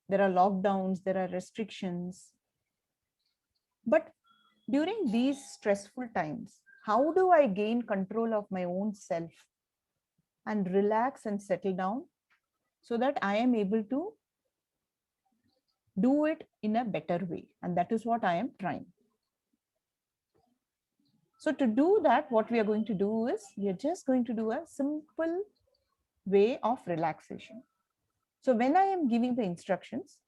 H: There are lockdowns, there are restrictions. But during these stressful times, how do I gain control of my own self and relax and settle down so that I am able to do it in a better way? And that is what I am trying. So to do that, what we are going to do is we are just going to do a simple way of relaxation. So when I am giving the instructions,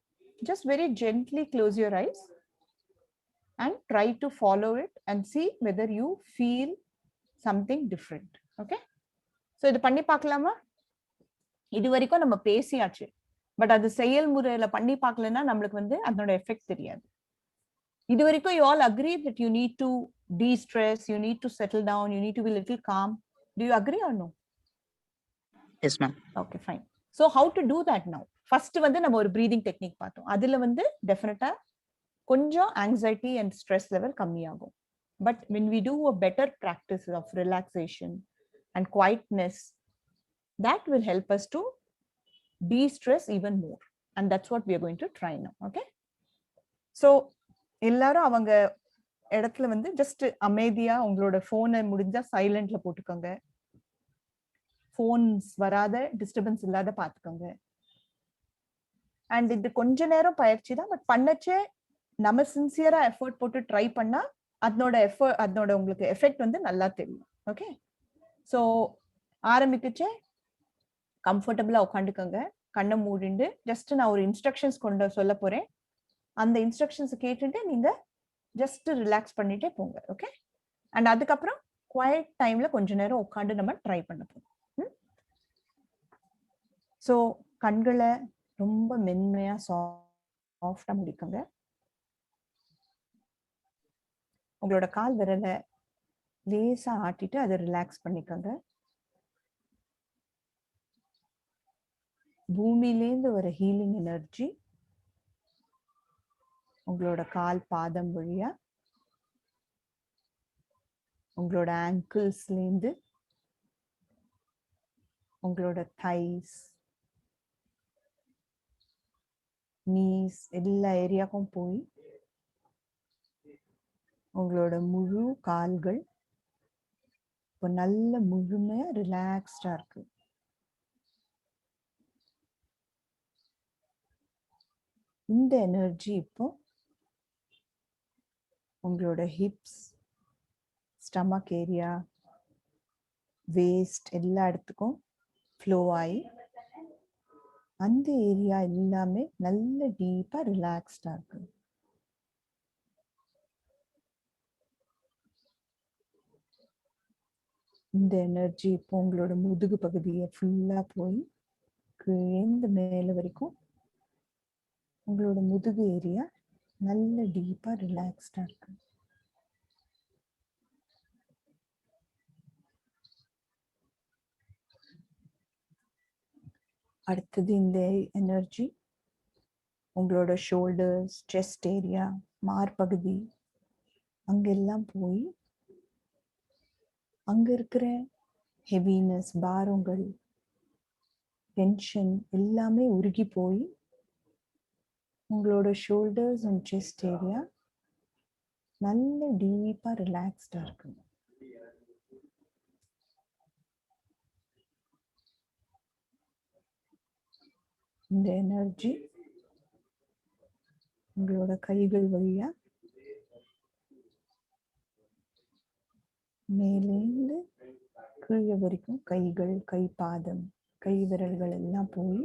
H: just very gently close your eyes and try to follow it and see whether you feel something different. Okay? So இது பண்ணி பார்க்கலாமா? இது வரைக்கும் நம்ம பேசியாச்சு, but அது செயல்முறையில பண்ணி பார்க்கலன்னா நம்மளுக்கு வந்து அதோட எஃபெக்ட் தெரியாது. இது வரைக்கும் you all agree that you need to de-stress, you need to settle down, you need to be a little calm. Do you agree or no?
K: Yes, ma'am.
H: Okay, fine. So how to do that now? First வந்து நம்ம ஒரு breathing technique பார்த்தோம். அதுல வந்து டெஃபினட்டா கொஞ்சம் anxiety and stress level கம்மியாகும். But when we do a better practice of relaxation and quietness, that will help us to de-stress even more. And that's what we are going to try now. Okay? So எல்லாரும் அவங்க இடத்துல வந்து just அமைதியா உங்களோட போனை முடிஞ்சா சைலண்ட்ல போட்டுக்கோங்க. போன்ஸ் வராத, டிஸ்டர்பன்ஸ் இல்லாத பாத்துக்கோங்க. அண்ட் இது கொஞ்ச நேரம் பயிற்சி தான், பட் பண்ணச்சே நம்ம சின்சியரா எஃபர்ட் போட்டு ட்ரை பண்ணா அதனோட உங்களுக்கு எஃபெக்ட் வந்து நல்லா தெரியும். ஓகே, ஸோ ஆரம்பிக்கச்சே கம்ஃபர்டபுளா உட்காந்துக்கோங்க, கண்ணை மூடிண்டு ஜஸ்ட் நான் ஒரு இன்ஸ்ட்ரக்ஷன்ஸ் கொண்டு சொல்ல போறேன். அந்த இன்ஸ்ட்ரக்ஷன்ஸ் கேட்டுட்டு நீங்க ஜஸ்ட் ரிலாக்ஸ் பண்ணிட்டே போங்க. ஓகே, அண்ட் அதுக்கப்புறம் குவைட் டைம்ல கொஞ்ச நேரம் உட்காந்து நம்ம ட்ரை பண்ண போறோம். ஸோ கண்களை ரொம்ப மென்மையா சாஃப்டா முடிக்கோங்க. உங்களோட கால் விரலை லேசா ஆட்டிட்டு அதை ரிலாக்ஸ் பண்ணிக்கோங்க. பூமியிலேருந்து ஒரு ஹீலிங் எனர்ஜி உங்களோட கால் பாதம் வழியா உங்களோட ஆங்கிள்ஸ்லேருந்து உங்களோட தைஸ், நீஸ் எல்லா ஏரியாவுக்கும் போய் உங்களோட முழு கால்கள் இப்போ நல்ல முழுமையா ரிலாக்ஸ்டா இருக்கு. இந்த எனர்ஜி இப்போ உங்களோட ஹிப்ஸ், ஸ்டமக் ஏரியா, வேஸ்ட் எல்லா இடத்துக்கும் ஃப்ளோ ஆகி அந்த ஏரியா எல்லாமே நல்ல டீப்பா ரிலாக்ஸ்டா இருக்கு. இந்த எனர்ஜி இப்போ உங்களோட முதுகு பகுதியை ஃபுல்லா போய் கீழேந்து மேல வரைக்கும் உங்களோட முதுகு ஏரியா நல்ல டீப்பா ரிலாக்ஸ்டா இருக்கு. அடுத்தது இந்த எனர்ஜி உங்களோட ஷோல்டர்ஸ், செஸ்ட் ஏரியா, மார்பகுதி அங்கெல்லாம் போய் அங்க இருக்கிற ஹெவினஸ், பாரங்கள், டென்ஷன் எல்லாமே உருகி போய் உங்களோட ஷோல்டர்ஸ் அண்ட் செஸ்ட் ஏரியா நல்ல டீப்பா ரிலாக்ஸ்டா இருக்கு. இந்த எனர்ஜி உங்களோட கைகள் வழியா மேலேந்து கீழே வரைக்கும் கைகள், கை பாதம், கை விரல்கள் எல்லாம் போய்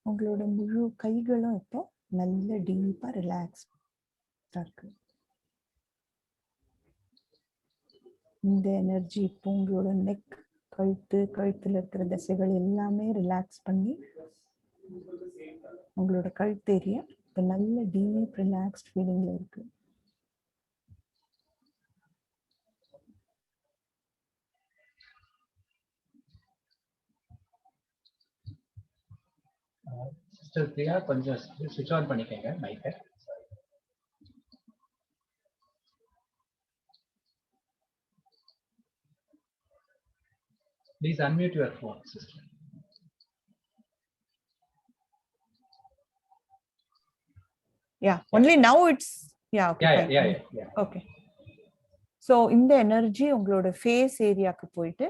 H: உங்களோட முழு கைகளும் இப்போ நல்ல டீப்பா ரிலாக்ஸ் இருக்கு. இந்த எனர்ஜி இப்போ உங்களோட நெக், கழுத்துல இருக்கிற தசைகள் எல்லாமே ரிலாக்ஸ் பண்ணி உங்களோட கழுத்து ஏரியா இப்போ நல்ல டீப் ரிலாக்ஸ்ட் ஃபீலிங்ல இருக்கு.
E: சிஸ்டர் பிரியா கொஞ்சம் ஸ்விட்ச் ஆன் பண்ணிக்கங்க மைக்கை. Please unmute your phone, sister.
H: Yeah, only now it's okay.
E: Yeah.
H: Okay. So இந்த எனர்ஜி உங்களோட ஃபேஸ் ஏரியாக்கு போயிட்டு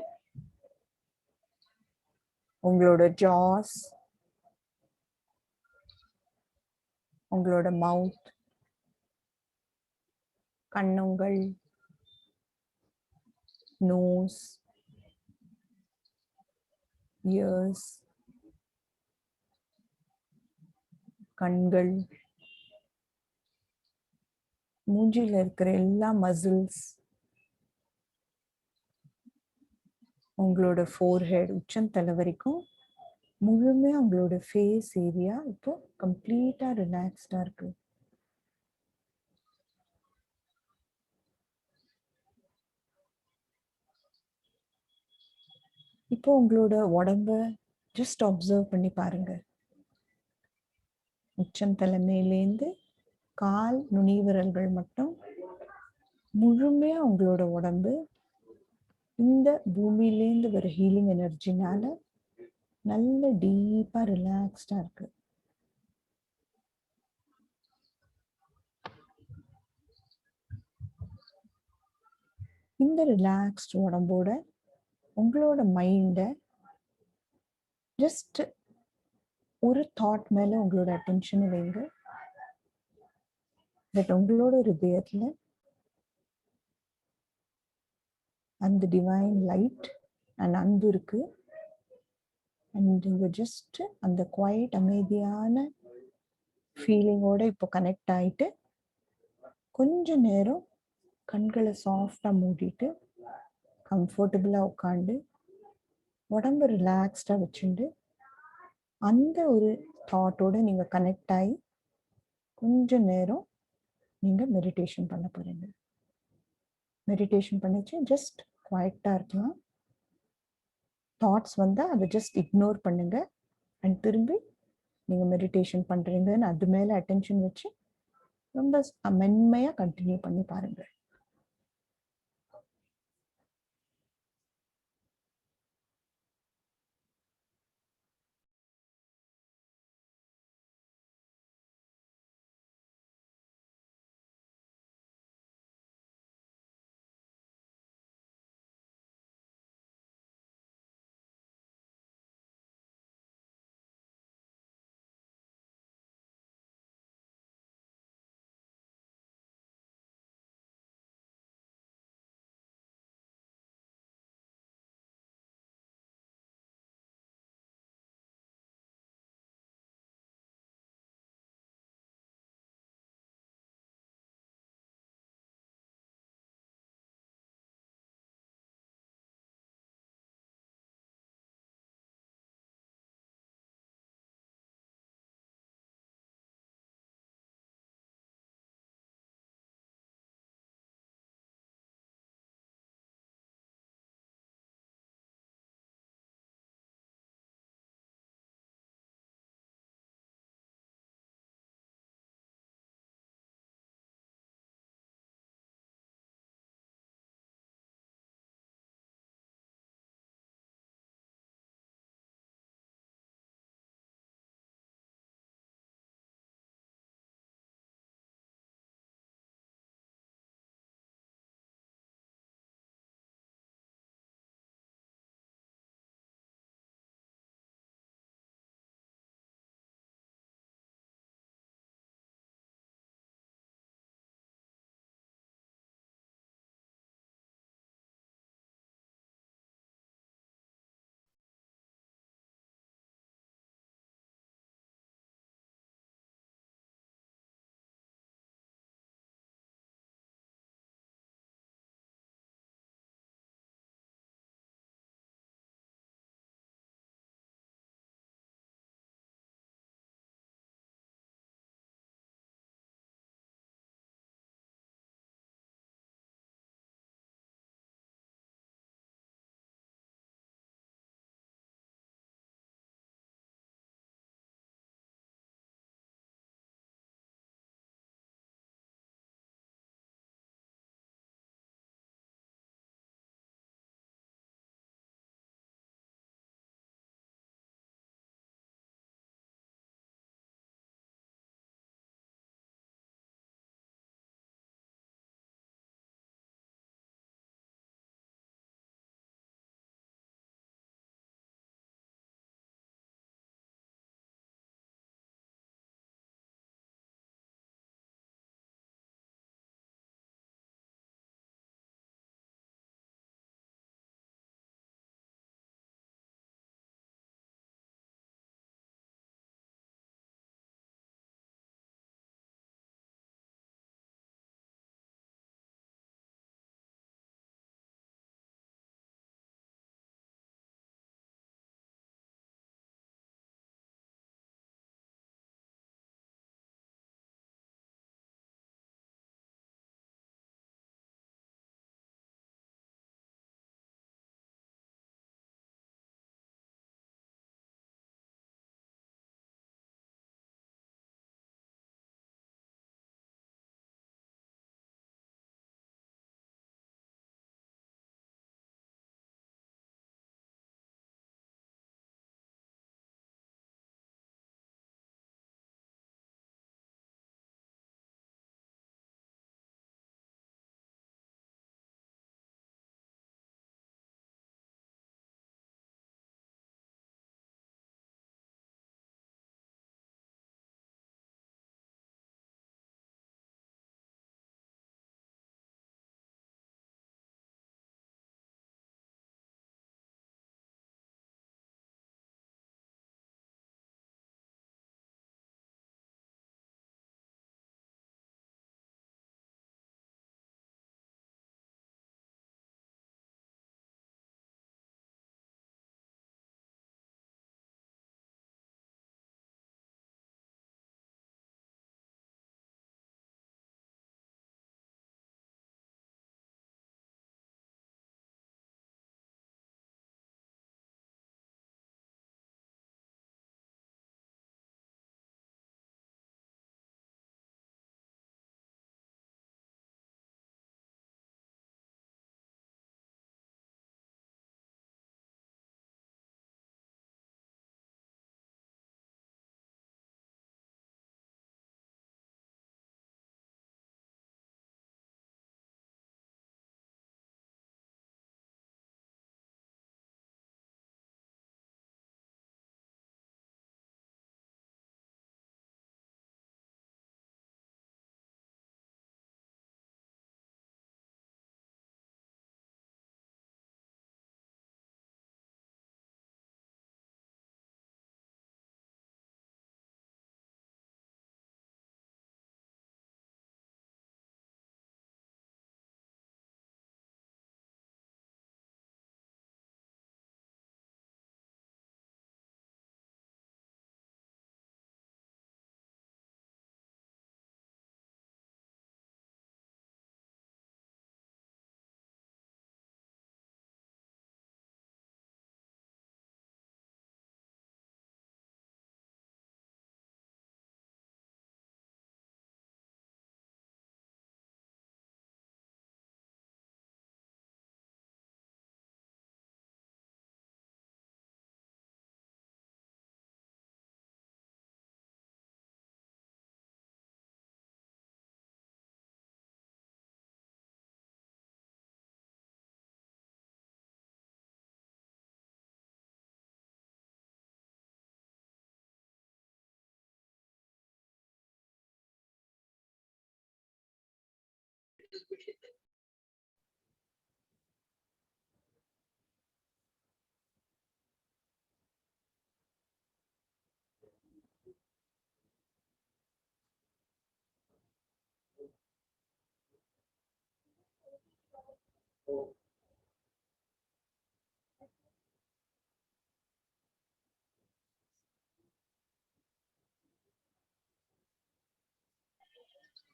H: உங்களோட ஜாஸ், உங்களோட மவுத், கண்ணங்கள், நோஸ், இயர்ஸ், கண்கள், மூஞ்சில இருக்கிற எல்லா மசில்ஸ், உங்களோட ஃபோர்ஹெட், உச்சந்தலை வரைக்கும் முழுமையா உங்களோட ஃபேஸ் ஏரியா இப்போ கம்ப்ளீட்டா ரிலாக்ஸ்டா இருக்கு. இப்போ உங்களோட உடம்ப ஜஸ்ட் அப்சர்வ் பண்ணி பாருங்க. உச்சந்தலை மேலேந்து கால் நுனிவிரல்கள் மட்டும் முழுமையா உங்களோட உடம்பு இந்த பூமியிலேருந்து வர ஹீலிங் எனர்ஜினால நல்ல டீப்பா ரிலாக்ஸ்டா இருக்கு. இந்த ரிலாக்ஸ்ட் உடம்போட உங்களோட மைண்ட ஜஸ்ட் ஒரு தாட் மேல உங்களோட அட்டென்ஷன் வைங்க. பட் உங்களோட ஹிருதயத்துல அந்த டிவைன் லைட் அண்ட் அன்பு இருக்கு. அண்ட் இங்க ஜஸ்ட் அந்த குவைட் அமைதியான ஃபீலிங்கோட இப்போ கனெக்ட் ஆயிட்டு கொஞ்ச நேரம் கண்களை சாஃப்டா மூடிட்டு கம்ஃபர்டபுளா உட்காந்து உடம்பு ரிலாக்ஸ்டா வச்சுட்டு அந்த ஒரு தாட்டோட நீங்க கனெக்ட் ஆகி கொஞ்ச நேரம் நீங்க மெடிடேஷன் பண்ண போறீங்க. மெடிடேஷன் பண்ணிச்சு ஜஸ்ட் குவைட்டா இருக்கலாம். தாட்ஸ் வந்தா அதை ஜஸ்ட் இக்னோர் பண்ணுங்க. அண்ட் திரும்பி நீங்க மெடிடேஷன் பண்றீங்கன்னு அது மேல அட்டென்ஷன் வச்சு ரொம்ப மென்மையா கண்டினியூ பண்ணி பாருங்க.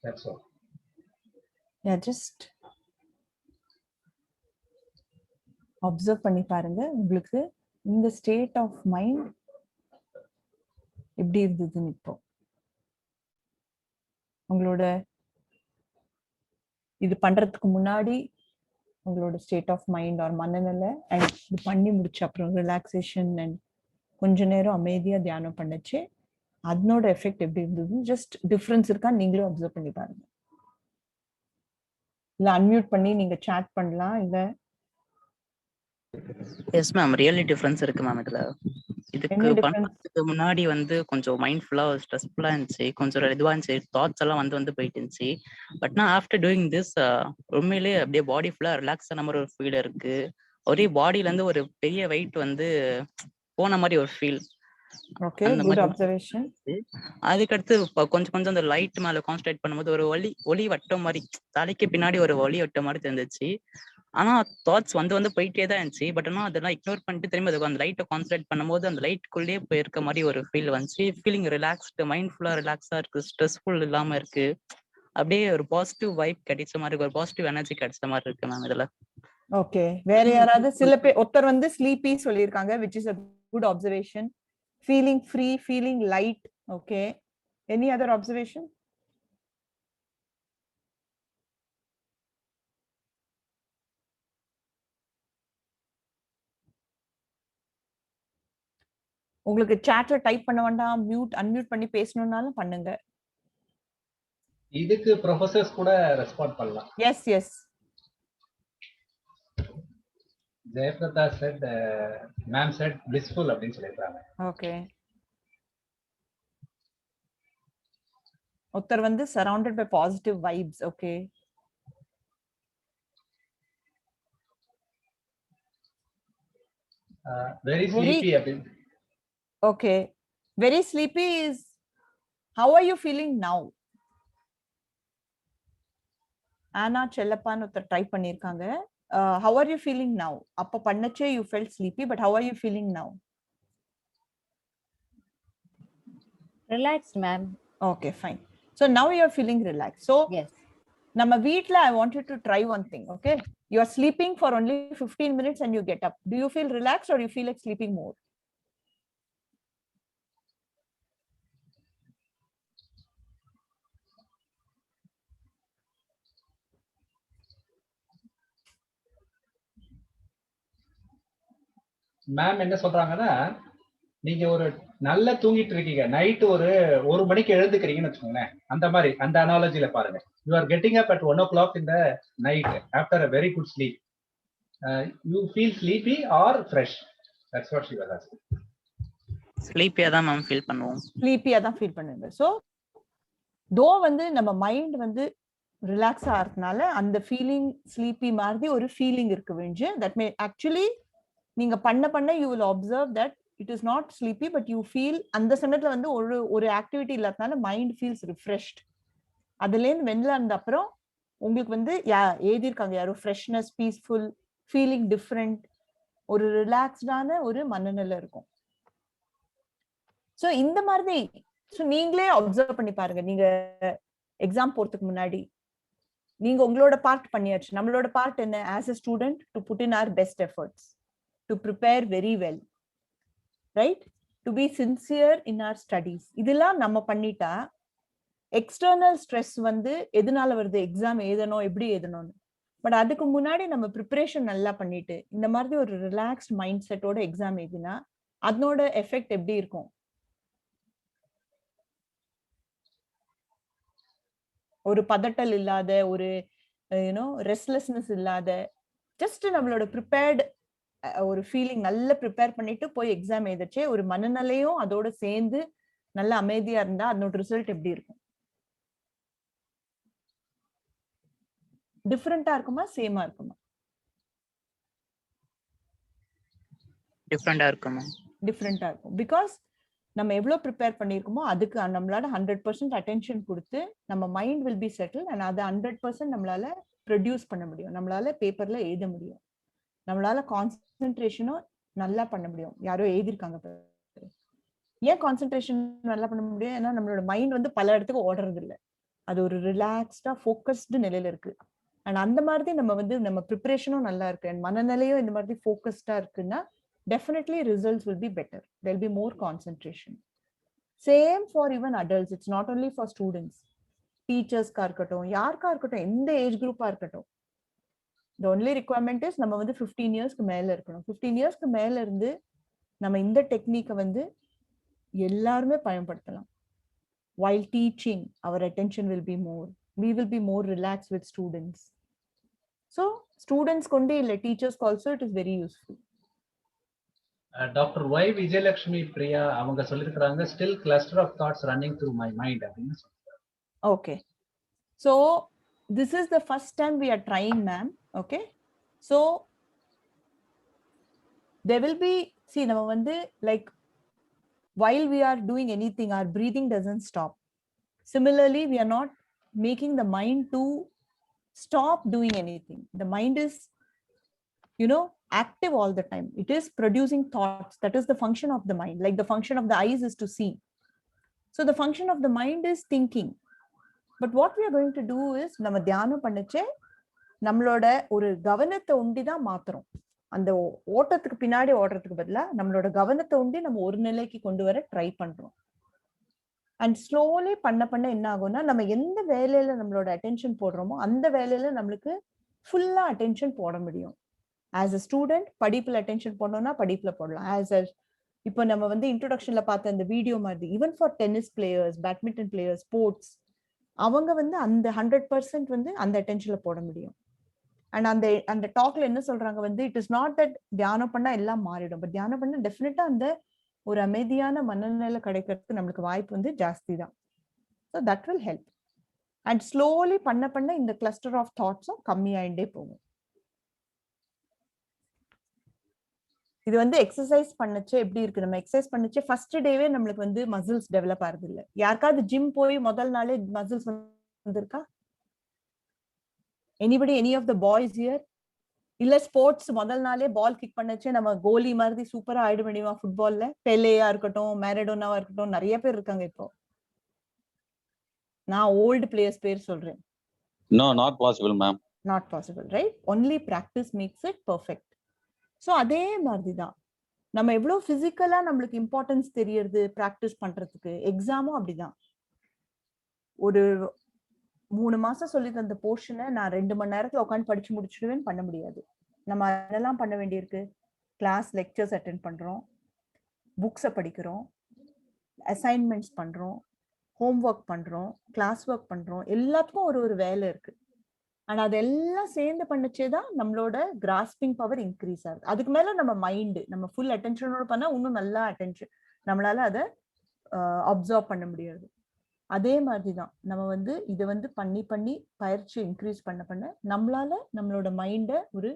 E: That's all.
H: Yeah, just observe பண்ணி பாருங்க உங்களுக்கு இந்த ஸ்டேட் ஆஃப் மைண்ட் எப்படி இருந்ததுன்னு இப்போ உங்களோட இது பண்றதுக்கு முன்னாடி உங்களோட ஸ்டேட் ஆஃப் மைண்ட் ஆர் மனநிலை அண்ட் இது பண்ணி முடிச்ச அப்புறம் ரிலாக்ஸேஷன் அண்ட் கொஞ்ச நேரம் அமைதியா தியானம் பண்ணுச்சு அதனோட எஃபெக்ட் எப்படி இருந்தது ஜஸ்ட் டிஃபரன்ஸ் இருக்கா நீங்களும் அப்சர்வ் பண்ணி பாருங்க இல்ல அன்மியூட் பண்ணி நீங்க சாட் பண்ணலாம் இல்ல
K: எஸ் மேம் ரியலி டிஃபரன்ஸ் இருக்கு மேம் இதுல இதுக்கு பண்றதுக்கு முன்னாடி வந்து கொஞ்சம் மைண்ட் ஃபுல்லா ஸ்ட்ரெஸ்ஃபுல்லா இருந்துச்சு கொஞ்சம் இதுவா இருந்துச்சு தாட்ஸ் எல்லாம் வந்து போயிட்டு இருந்துச்சு பட் நான் ஆஃப்டர் டூயிங் திஸ் உண்மையிலேயே அப்படியே பாடி ஃபுல்லா ரிலாக்ஸ் ஆன மாதிரி ஒரு ஃபீல் இருக்கு ஒரே பாடியில இருந்து ஒரு பெரிய வெயிட் வந்து போன மாதிரி ஒரு ஃபீல்
H: ஓகே குட் அப்சர்வேஷன்
K: அதுக்கடுத்து கொஞ்சம் கொஞ்சம் அந்த லைட் மேல கான்சன்ட்ரேட் பண்ணும்போது ஒரு ஒளி வட்டம் மாதிரி தலைக்கு பின்னாடி ஒரு ஒளி வட்டம் மாதிரி தெரிஞ்சிச்சு ஆனா தாட்ஸ் வந்து போயிட்டே தான் இருந்துச்சு பட் ஆனா அதெல்லாம் இக்னோர் பண்ணிட்டு திரும்ப அதுக்கு அந்த லைட்டை கான்சன்ட்ரேட் பண்ணும்போது அந்த லைட்டுக்குள்ளேயே போயிருக்க மாதிரி ஒரு ஃபீல் வந்துச்சு ஃபீலிங் ரிலாக்ஸ்டு மைண்ட் ஃபுல்லா ரிலாக்ஸா இருக்கு ஸ்ட்ரெஸ்ஃபுல் இல்லாம இருக்கு அப்படியே ஒரு பாசிட்டிவ் வைப் கிடைச்ச மாதிரி இருக்கு ஒரு பாசிட்டிவ் எனர்ஜி கிடைச்ச மாதிரி இருக்கு மேம் இதுல
H: ஓகே வேற யாராவது சில பேர் ஒருத்தர் வந்து ஸ்லீப்பி சொல்லியிருக்காங்க which is a good observation feeling free feeling light okay any other observation உங்களுக்கு சாட்ல டைப் பண்ண வேண்டாம் மியூட் அன்மியூட் பண்ணி பேசணும்னாலும் பண்ணுங்க
E: இதுக்கு ப்ரொஃபசர்ஸ் கூட ரெஸ்பாண்ட் பண்ணலாம்
H: yes yes
E: Jayaprada said ma'am said blissful அப்படின்னு சொல்லிருக்காங்க
H: ஓகே ஒருத்தர் வந்து surrounded by positive vibes okay
E: very sleepy அப்படின்னு
H: okay very sleepy is how are you feeling now Anna Chellapan ஒருத்தர் டைப் பண்ணிருக்காங்க how are you feeling now அப்ப பண்ணச்சே you felt sleepy but how are you feeling now
O: relaxed ma'am
H: okay fine so now you are feeling relaxed so
O: yes
H: நம்ம வீட்ல I want you to try one thing okay you are sleeping for only 15 minutes and you get up do you feel relaxed or you feel like sleeping more
E: ma'am என்ன சொல்றாங்கன்னா நீங்க ஒரு நல்லா தூங்கிட்டு இருக்கீங்க night ஒரு மணிக்கு எழுந்துக்கிறீங்கன்னு வச்சுக்கோங்களேன் அந்த மாதிரி அந்த அனாலஜில பாருங்க you are getting up at 1 o'clock in the night after a very good sleep you feel sleepy or fresh that's what she was asking
K: ஸ்லீப்பியா தான் மேம் ஃபீல் பண்ணுவோம்
H: ஸ்லீப்பியா தான் ஃபீல் பண்ணுங்க சோ தோ வந்து நம்ம மைண்ட் வந்து ரிலாக்ஸ் ஆகிறதுனால அந்த ஃபீலிங் ஸ்லீப்பி மாதிரி ஒரு ஃபீலிங் இருக்கு வேண்டிய தட் மே ஆக்சுவலி நீங்க பண்ண you will observe that it is not sleepy but you feel அந்த சமயத்துல வந்து ஒரு ஆக்டிவிட்டி இல்லாதனால மைண்ட் ஃபீல்ஸ் ரிஃப்ரெஷ்ட் அதுலேருந்து வெளில அந்த அப்புறம் உங்களுக்கு வந்து எழுதியிருக்காங்க யாரோ ஃப்ரெஷ்னஸ் பீஸ்ஃபுல் ஃபீலிங் டிஃப்ரெண்ட் ஒரு ரிலாக்ஸ்டான ஒரு மனநிலை இருக்கும் ஸோ இந்த மாதிரி ஸோ நீங்களே அப்சர்வ் பண்ணி பாருங்க நீங்க எக்ஸாம் போறதுக்கு முன்னாடி நீங்க உங்களோட பார்ட் பண்ணியாச்சு நம்மளோட பார்ட் என்ன as a student to put in our best efforts to prepare very well right to be sincere in our studies இதெல்லாம் நம்ம பண்ணிட்டா எக்ஸ்டர்னல் ஸ்ட்ரெஸ் வந்து எதனால வருது எக்ஸாம் எழுதணும் எப்படி எழுதணும்னு பட் அதுக்கு முன்னாடி நம்ம ப்ரிப்பரேஷன் நல்லா பண்ணிட்டு இந்த மாதிரி ஒரு ரிலாக்ஸ்ட் மைண்ட் செட்டோட எக்ஸாம் எழுதினா அதனோட எஃபெக்ட் எப்படி இருக்கும் ஒரு பதட்டல் இல்லாத ஒரு ரெஸ்ட்லெஸ்னஸ் இல்லாத ஜஸ்ட் நம்மளோட ப்ரிப்பேர்டு ஒரு ஃபீலிங் நல்லா ப்ரிப்பேர் பண்ணிட்டு போய் எக்ஸாம் எழுதச்சே ஒரு மனநிலையும் அதோட சேர்ந்து நல்ல அமைதியா இருந்தா அதனோட ரிசல்ட் எப்படி இருக்கும் டிஃபரெண்டா இருக்குமா சேமா இருக்குமா?
K: டிஃப்ரெண்டா இருக்குமா?
H: டிஃப்ரெண்டா இருக்கும். பிகாஸ் நம்ம எவ்வளவு ப்ரிப்பேர் பண்ணியிருக்கோமோ அதுக்கு நம்மளால 100% அட்டென்ஷன் கொடுத்து நம்ம mind will be settle and அதை 100% நம்மளால ப்ரொடியூஸ் பண்ண முடியும். நம்மளால பேப்பர்ல எழுத முடியும். நம்மளால கான்சென்ட்ரேஷனும் நல்லா பண்ண முடியும். யாரோ எழுதியிருக்காங்க. ஏன் கான்சென்ட்ரேஷன் நல்லா பண்ண முடியும்? ஏன்னா நம்மளோட மைண்ட் வந்து பல இடத்துக்கு ஓடுறது இல்லை. அது ஒரு ரிலாக்ஸ்டா ஃபோக்கஸ்டு நிலையில இருக்கு. அண்ட் அந்த மாதிரி நம்ம வந்து நம்ம ப்ரிப்பரேஷனும் நல்லா இருக்கு அண்ட் மனநிலையும் இந்த மாதிரி ஃபோக்கஸ்டா இருக்குன்னா definitely results will be better. There'll be more concentration. Same for even adults. It's not only for students. Teachers ka irukattum, yaarka irukattum, endha age group ah irukattum. The only requirement is நம்ம வந்து 15 years க்கு மேல இருக்கணும். 15 years க்கு மேல இருந்து நம்ம இந்த டெக்னிக்கை வந்து எல்லாருமே பயன்படுத்தலாம். While teaching, our attention will be more. We will be more relaxed with students. So students கொண்டே இல்லை, teachers also it is very useful.
E: Doctor Y Vijayalakshmi Priya அவங்க சொல்லியிருக்கிறாங்க, still cluster of thoughts running through my mind அப்படின்னு சொல்றாங்க.
H: Okay, so this is the first time we are trying, ma'am. Okay, so there will be, see, நம்ம வந்து like while we are doing anything, our breathing doesn't stop. Similarly, we are not making the mind to stop doing anything. The mind is, active all the time. It is producing thoughts. That is the function of the mind. Like the function of the eyes is to see. So the function of the mind is thinking. But what we are going to do is, நம்ம தியானம் பண்ணிச்சே நம்மளோட ஒரு கவனத்தை உண்டி தான் மாத்துறோம். அந்த ஓட்டத்துக்கு பின்னாடி ஓடுறதுக்கு பதிலா நம்மளோட கவனத்தை உண்டி நம்ம ஒரு நிலைக்கு கொண்டு வர ட்ரை பண்றோம். அண்ட் ஸ்லோலி பண்ண என்ன ஆகும்னா, நம்ம எந்த வேலையில நம்மளோட அட்டென்ஷன் போடுறோமோ அந்த வேலையில நம்மளுக்கு ஃபுல்லா அட்டென்ஷன் போட முடியும். ஆஸ் அ ஸ்டூடெண்ட் படிப்புல அட்டென்ஷன் போடணும்னா படிப்புல போடலாம். ஆஸ் அ இப்போ நம்ம வந்து இன்ட்ரோடக்ஷன்ல பார்த்த அந்த வீடியோ மாதிரி, even for tennis players, badminton players, sports, அவங்க வந்து அந்த 100% வந்து அந்த அட்டென்ஷன்ல போட முடியும். அண்ட் அந்த டாக்ல என்ன சொல்றாங்க வந்து, இட் இஸ் நாட் தட் தியானம் பண்ணா எல்லாம் மாறிடும், பட் தியானம் பண்ணா டெஃபினட்டா அந்த ஒரு அமைதியான மனநிலை கிடைக்கிறதுக்கு நம்மளுக்கு வாய்ப்பு வந்து ஜாஸ்தி தான். So that will help. And slowly பண்ண இந்த கிளஸ்டர் ஆஃப் தாட்ஸும் கம்மியாயிட்டே போகும். இது வந்து எக்ஸசைஸ் பண்ணச்சு எப்படி இருக்கு, நம்ம எக்ஸசைஸ் பண்ணச்சு ஃபர்ஸ்ட் டேவே நம்மளுக்கு வந்து மசில்ஸ் டெவலப் ஆகுது இல்லை. யாருக்காவது ஜிம் போய் முதல் நாளே மசில்ஸ் வந்திருக்கா? Anybody, any of the boys here? இல்ல ஸ்போர்ட்ஸ் முதல் நாளே பால் கிக் பண்ணச்சு நம்ம கோலி மாதிரி சூப்பரா ஆயிட முடியுமா? ஃபுட்பால்ல பெலேயா இருக்கட்டும், மேரடோனாவா இருக்கட்டும், நிறைய பேர் இருக்காங்க. இப்போ நான் ஓல்டு பிளேயர்ஸ் பேர் சொல்றேன்.
O: No, not possible, ma'am.
H: Not possible, right? Only practice makes it perfect. So அதே மாதிரி தான் நம்ம எவ்வளோ பிசிக்கலா நம்மளுக்கு இம்பார்ட்டன்ஸ் தெரியறது ப்ராக்டிஸ் பண்றதுக்கு. எக்ஸாமும் அப்படிதான். ஒரு 3 மாசம் சொல்லி தந்த போர்ஷனை நான் 2 மணி நேரத்துல உட்காந்து படிச்சு முடிச்சிடுவேன்னு பண்ண முடியாது. நம்ம அதெல்லாம் பண்ண வேண்டியிருக்கு. கிளாஸ் லெக்சர்ஸ் அட்டென்ட் பண்றோம், புக்ஸை படிக்கிறோம், அசைன்மெண்ட்ஸ் பண்றோம், ஹோம் ஒர்க் பண்றோம், கிளாஸ் ஒர்க் பண்றோம். எல்லாத்துக்கும் ஒரு வேலை இருக்கு. ஆனா அதெல்லாம் சேர்ந்து பண்ணச்சேதான் நம்மளோட கிராஸ்பிங் பவர் இன்க்ரீஸ் ஆகுது. அதுக்கு மேல நம்ம மைண்ட், நம்ம ஃபுல் அட்டென்ஷனோட பண்ணா இன்னும் நல்லா அட்டென்ஷன் நம்மளால அதை அப்சர்வ் பண்ண முடியாது. அதே மாதிரிதான் நம்ம வந்து இதை வந்து பண்ணி பயிற்சி இன்க்ரீஸ் பண்ண நம்மளால நம்மளோட மைண்டை ஒரு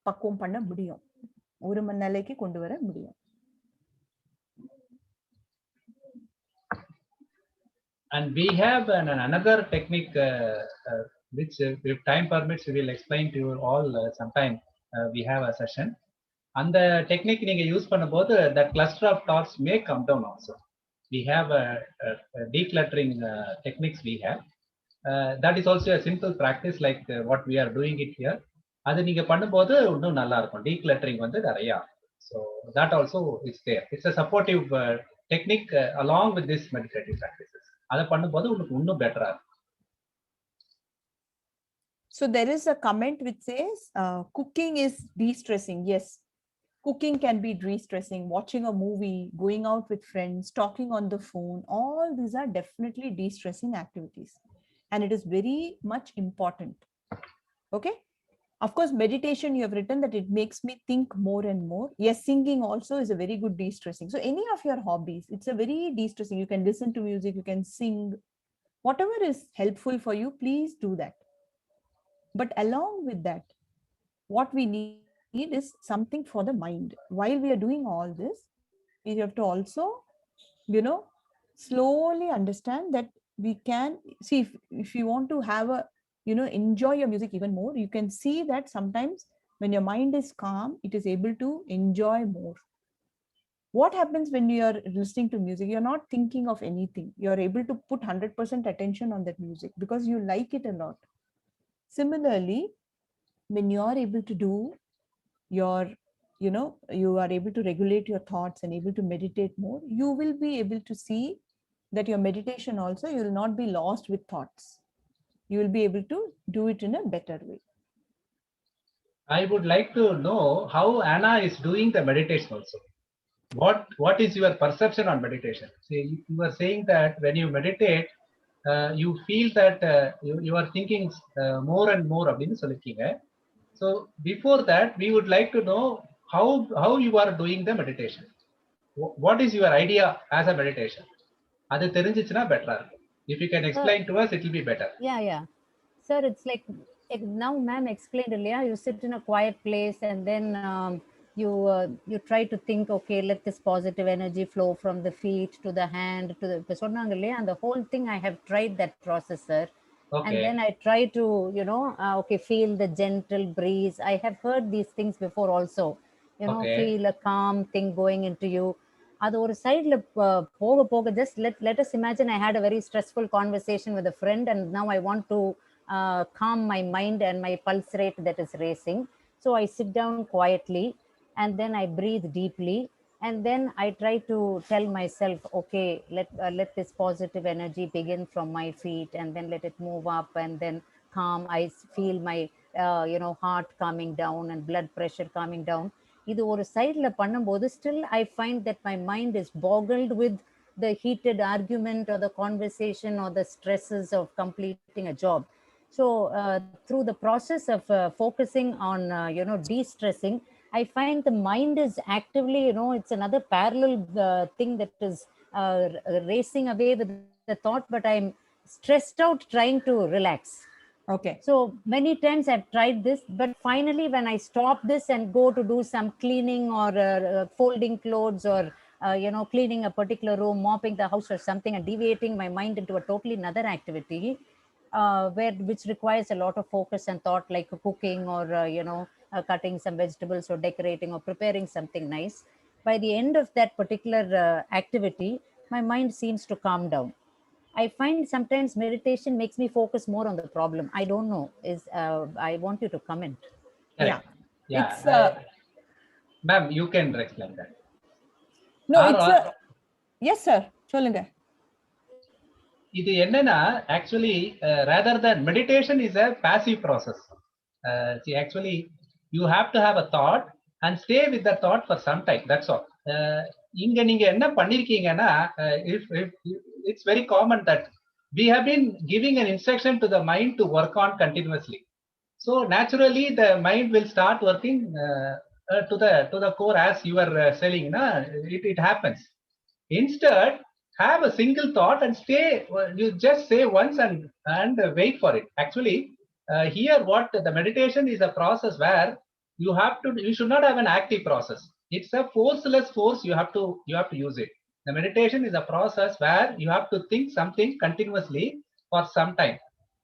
H: பக்குவம் பண்ண முடியும், ஒரு நிலைக்கு கொண்டு வர முடியும்.
E: And we have another technique which, if time permits, we will explain to you all sometime. We have a session. And the technique நீங்க யூஸ் பண்ணும்போது that cluster of thoughts may come down also. We have a decluttering techniques we have. That is also a simple practice like what we are doing it here. அது நீங்க பண்ணும்போது இன்னும் நல்லா இருக்கும். Decluttering வந்து நிறைய. So that also is there. It's a supportive technique along with this meditative practices. அதை பண்ணும்போது உங்களுக்கு இன்னும் பெட்டரா இருக்கும்.
H: So there is a comment which says cooking is de-stressing. Yes, cooking can be de-stressing. Watching a movie, going out with friends, talking on the phone, all these are definitely de-stressing activities. And it is very much important. Okay. Of course, meditation, you have written that it makes me think more and more. Yes, singing also is a very good de-stressing. So any of your hobbies, it's a very de-stressing. You can listen to music, you can sing. Whatever is helpful for you, please do that. But along with that, what we need is something for the mind. While we are doing all this, we have to also, slowly understand that we can see, if you want to have a, enjoy your music even more, you can see that sometimes when your mind is calm, it is able to enjoy more. What happens when you are listening to music? You're not thinking of anything. You're able to put 100% attention on that music because you like it a lot. Similarly, when you are able to do your, you are able to regulate your thoughts and able to meditate more, you will be able to see that your meditation also, you will not be lost with thoughts. You will be able to do it in a better way.
E: I would like to know how Anna is doing the meditation also. What is your perception on meditation? See, you were saying that when you meditate, you feel that you are thinking more and more அப்படின்னு சொல்லிருக்கீங்க. So before that, we would like to know how you are doing the meditation. What is your idea as a meditation? அது தெரிஞ்சிச்சுனா better. If you can explain to us, it will be better.
P: Yeah. Sir, it's like now ma'am explained earlier, you sit in a quiet place and then you try to think, okay, let this positive energy flow from the feet to the hand to the and the whole thing I have tried that process, sir.
E: Okay.
P: And then I try to, okay, feel the gentle breeze. I have heard these things before also,
E: Okay.
P: feel a calm thing going into you. அது ஒரு சைடில் போக போக just let us imagine I had a very stressful conversation with a friend and now I want to calm my mind and my pulse rate that is racing. So I sit down quietly and then I breathe deeply and then I try to tell myself, okay, let this positive energy begin from my feet and then let it move up and then calm. I feel my heart calming down and blood pressure calming down. இது ஒரு சைடில் பண்ணும்போது still I find that my mind is boggled with the heated argument or the conversation or the stresses of completing a job. So through the process of focusing on de-stressing, I find the mind is actively, it's another parallel thing that is racing away with the thought, but I'm stressed out trying to relax.
H: Okay.
P: So many times I've tried this, but finally when I stop this and go to do some cleaning or folding clothes or cleaning a particular room, mopping the house or something, and deviating my mind into a totally another activity which requires a lot of focus and thought, like cooking or cutting some vegetables or decorating or preparing something nice. By the end of that particular activity, my mind seems to calm down. I find sometimes meditation makes me focus more on the problem. I don't know. I want you to comment.
E: Correct. Yeah.
H: It's
E: ma'am, you can explain that.
H: No, it's yes, sir. சொல்லுங்க.
E: இது என்னன்னா, actually rather than meditation is a passive process. See, actually you have to have a thought and stay with the thought for some time. That's all. இங்க நீங்க என்ன பண்ணிருக்கீங்கன்னா, if it's very common that we have been giving an instruction to the mind to work on continuously. So naturally the mind will start working to the core as you are saying. It happens. Instead, have a single thought and stay. You just say once and wait for it. Actually, here what the meditation is a process where you should not have an active process. It's a forceless force. You have to use it. The meditation is a process where you have to think something continuously for some time.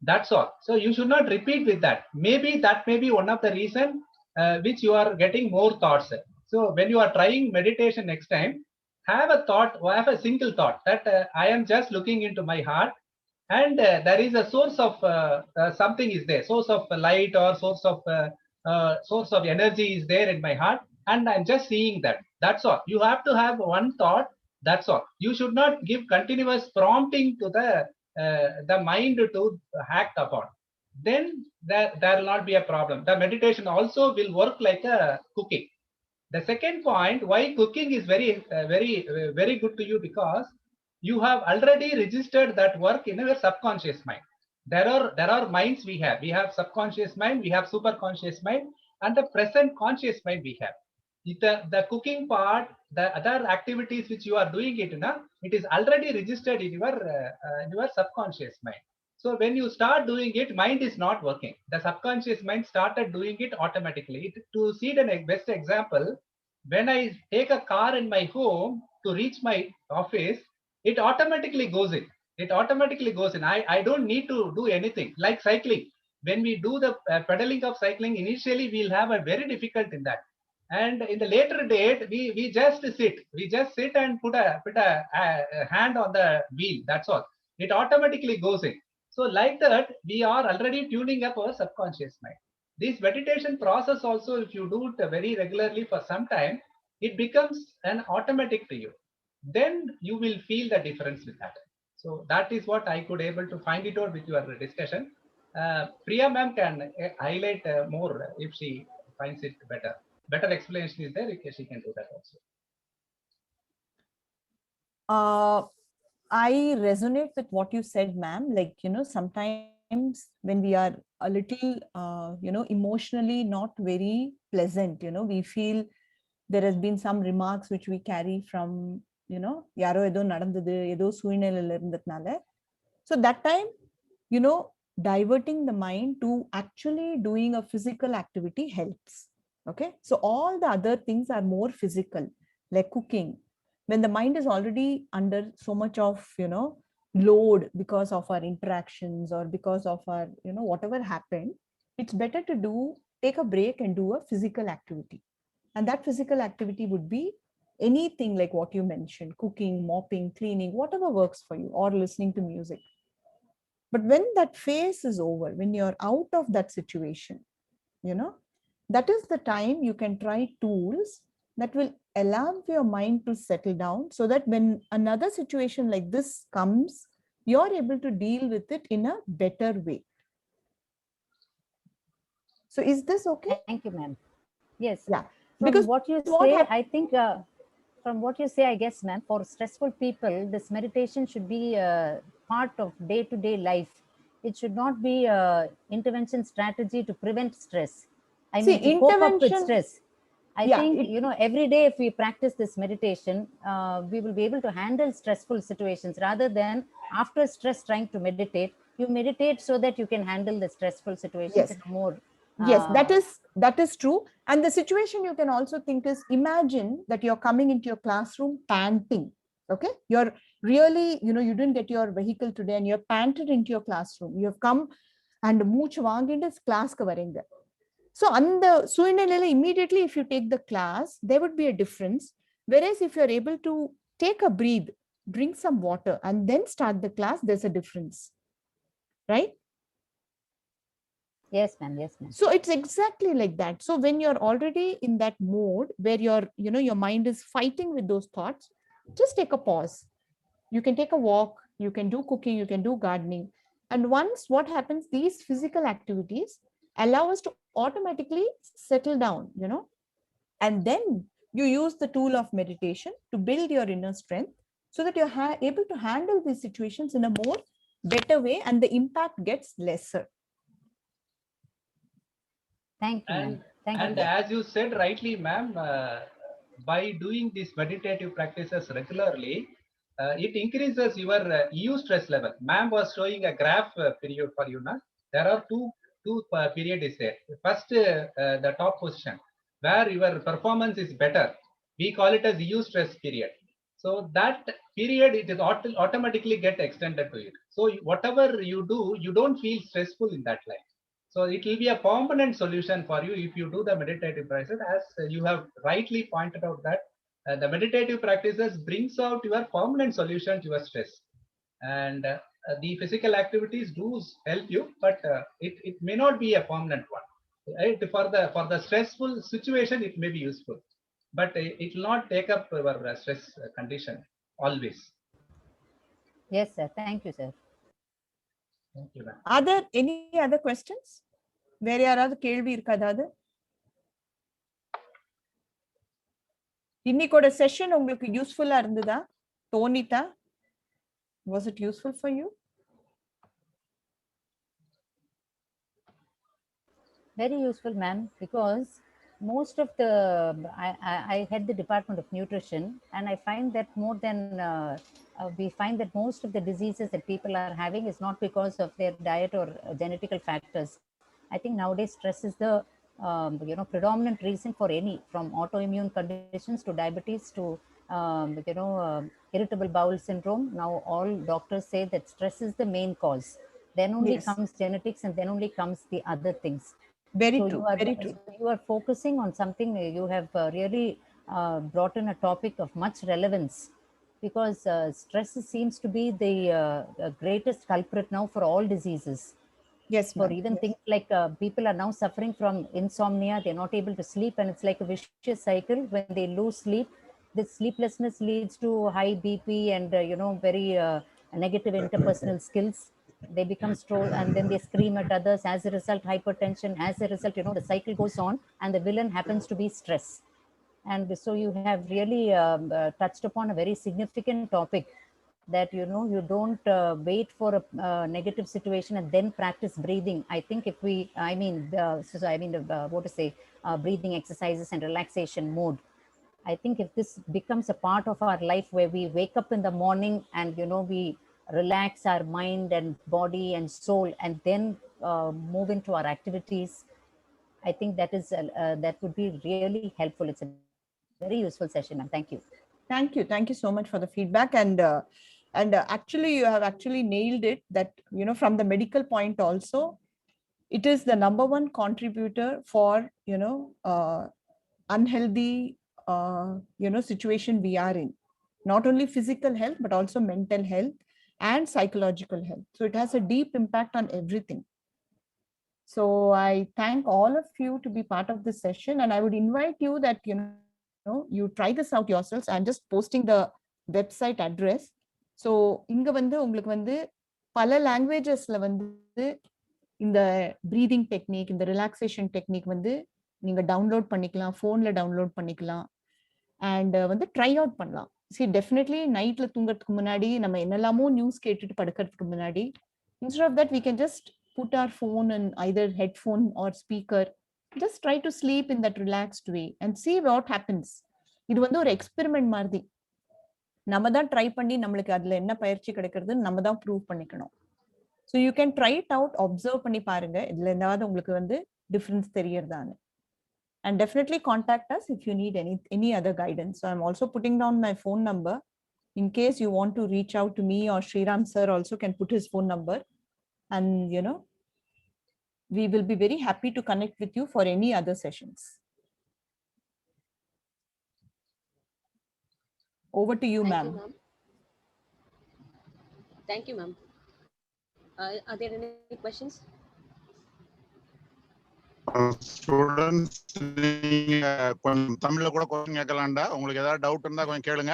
E: That's all. So you should not repeat with that. Maybe that may be one of the reason which you are getting more thoughts. So when you are trying meditation next time, have a thought, or have a single thought that I am just looking into my heart and there is a source of something is there, source of light or source of energy is there in my heart and I'm just seeing that. That's all. You have to have one thought. That's all. You should not give continuous prompting to the mind to act upon. Then there will not be a problem. The meditation also will work like a cooking. The second point, why cooking is very good to you, because you have already registered that work in your subconscious mind. There are minds we have. We have subconscious mind, we have superconscious mind, and the present conscious mind we have. The cooking part, the other activities which you are doing it is already registered in your subconscious mind. So when you start doing it, mind is not working. The subconscious mind started doing it automatically. To see the best example, when I take a car in my home to reach my office, it automatically goes in. It automatically goes in. I don't need to do anything. Like cycling. When we do the pedaling of cycling, initially we'll have a very difficult in that. And in the later date, we just sit. We just sit and put a hand on the wheel. That's all. It automatically goes in. So like that, we are already tuning up our subconscious mind. This meditation process also, if you do it very regularly for some time, it becomes an automatic to you. Then you will feel the difference with that. So that is what I could able to find it out with your discussion. Priya ma'am can highlight more if she finds it better. Better explanation is there, she can do that also.
H: I resonate with what you said, ma'am. Like, sometimes when we are a little, emotionally not very pleasant, we feel there has been some remarks which we carry from, yaro edo nadandadu, edo suinelila irundatnala. So that time, diverting the mind to actually doing a physical activity helps. Okay. So all the other things are more physical, like cooking. When the mind is already under so much of, load because of our interactions or because of our, whatever happened, it's better to take a break and do a physical activity. And that physical activity would be anything like what you mentioned, cooking, mopping, cleaning, whatever works for you, or listening to music. But when that phase is over, when you're out of that situation, that is the time you can try tools that will allow your mind to settle down so that when another situation like this comes, you're able to deal with it in a better way. So is this okay?
P: Thank you, ma'am. Yes.
H: Yeah.
P: From
H: Because
P: what you say, I think from what you say, I guess, ma'am, for stressful people, this meditation should be a part of day-to-day life. It should not be a intervention strategy to prevent stress. I mean, to cope up with stress. I think, every day if we practice this meditation, we will be able to handle stressful situations rather than after stress trying to meditate. You meditate so that you can handle the stressful situations in a more
H: Yes, that is true. And the situation you can also think is, imagine that you're coming into your classroom panting. Okay, you're really, you didn't get your vehicle today and you're panted into your classroom. You have come and mooch vaangindi class ku varenga. So அந்த சூழ்நிலையில immediately if you take the class, there would be a difference. Whereas if you're able to take a breathe, drink some water and then start the class, there's a difference. Right?
P: Yes, ma'am. Yes, ma'am.
H: So it's exactly like that. So when you're already in that mode where your mind is fighting with those thoughts, just take a pause. You can take a walk, you can do cooking, you can do gardening. And once what happens, these physical activities allow us to automatically settle down, and then you use the tool of meditation to build your inner strength so that you're able to handle these situations in a more better way and the impact gets lesser.
P: Thank you, ma'am.
E: And as you said rightly, ma'am, by doing these meditative practices regularly, it increases your stress level. Ma'am was showing a graph period for you now. There are two period is there. First, the top position where your performance is better. We call it as stress period. So that period it is automatically get extended to it. So whatever you do, you don't feel stressful in that life. So it will be a permanent solution for you if you do the meditative practices, as you have rightly pointed out that the meditative practices brings out your permanent solution to your stress. And the physical activities do help you, but it may not be a permanent one. Right? For the stressful situation, it may be useful, but it will not take up your stress condition always.
P: Yes, sir. Thank you, sir.
E: Thank you, ma'am.
H: Are there any other questions? வேற யாராவது கேள்வி இருக்கா ஏதாவது? இன்னைக்கோட session உங்களுக்கு யூஸ்ஃபுல்லா இருந்ததா? தோணிதா? Was it useful for you?
P: Very useful, ma'am, because most of the, I head the Department of Nutrition, and I find that more than, we find that most of the diseases that people are having is not because of their diet or genetical factors. I think nowadays stress is the predominant reason for any, from autoimmune conditions to diabetes to irritable bowel syndrome. Now all doctors say that stress is the main cause. Then only
H: Yes.
P: comes genetics, and then only comes the other things.
H: Very
P: So
H: true. Very true.
P: you are focusing on something. You have really brought in a topic of much relevance, because stress seems to be the greatest culprit now for all diseases.
H: Yes,
P: For
H: ma'am.
P: even
H: Yes.
P: things like people are now suffering from insomnia. They're not able to sleep, and it's like a vicious cycle. When they lose sleep, this sleeplessness leads to high BP and very negative interpersonal skills. They become stroll, and then they scream at others. As a result, hypertension. As a result, the cycle goes on, and the villain happens to be stress. And so you have really touched upon a very significant topic, that you don't wait for a negative situation and then practice breathing. I think if we, what to say, breathing exercises and relaxation mode. I think if this becomes a part of our life, where we wake up in the morning and we relax our mind and body and soul, and then move into our activities, I think that would be really helpful. It's a very useful session, ma'am. Thank you.
H: Thank you. Thank you so much for the feedback. And actually, you have actually nailed it, that, from the medical point also, it is the number one contributor for, unhealthy, situation we are in. Not only physical health, but also mental health and psychological health. So it has a deep impact on everything. So I thank all of you to be part of this session, and I would invite you that, you try this out yourselves. I'm just posting the website address. So இங்க வந்து உங்களுக்கு வந்து பல லாங்குவேஜஸ்ல வந்து இந்த breathing technique, இந்த relaxation technique வந்து நீங்க டவுன்லோட் பண்ணிக்கலாம், ஃபோன்ல டவுன்லோட் பண்ணிக்கலாம், அண்ட் வந்து ட்ரை அவுட் பண்ணலாம். சரி, டெஃபினெட்லி நைட்ல தூங்குறதுக்கு முன்னாடி நம்ம என்னெல்லாமோ நியூஸ் கேட்டுட்டு படுக்கிறதுக்கு முன்னாடி, instead of that we can just put our phone in either headphone or speaker, just try to sleep in that relaxed way and see what happens. இது வந்து ஒரு எக்ஸ்பெரிமெண்ட் மாதிரி. நம்ம தான் ட்ரை பண்ணி நம்மளுக்கு அதுல என்ன பயிற்சி கிடைக்கிறதுன்னு நம்ம தான் ப்ரூவ் பண்ணிக்கணும். So you can try it out, observe பண்ணி பாருங்க, இதுல ஏதாவது உங்களுக்கு வந்து difference தெரியறதான்னு. And definitely contact us if you need any other guidance. So I'm also putting down my phone number in case you want to reach out to me, or Sriram sir also can put his phone number, and we will be very happy to connect with you for any other sessions. Over to you, ma'am.
A: Thank you, ma'am. Are there any questions?
F: Students நீங்க கொஞ்சம் தமிழ்ல கூட question கேட்கலாம்டா. உங்களுக்கு ஏதாவது doubt இருந்தா கொஞ்சம் கேளுங்க.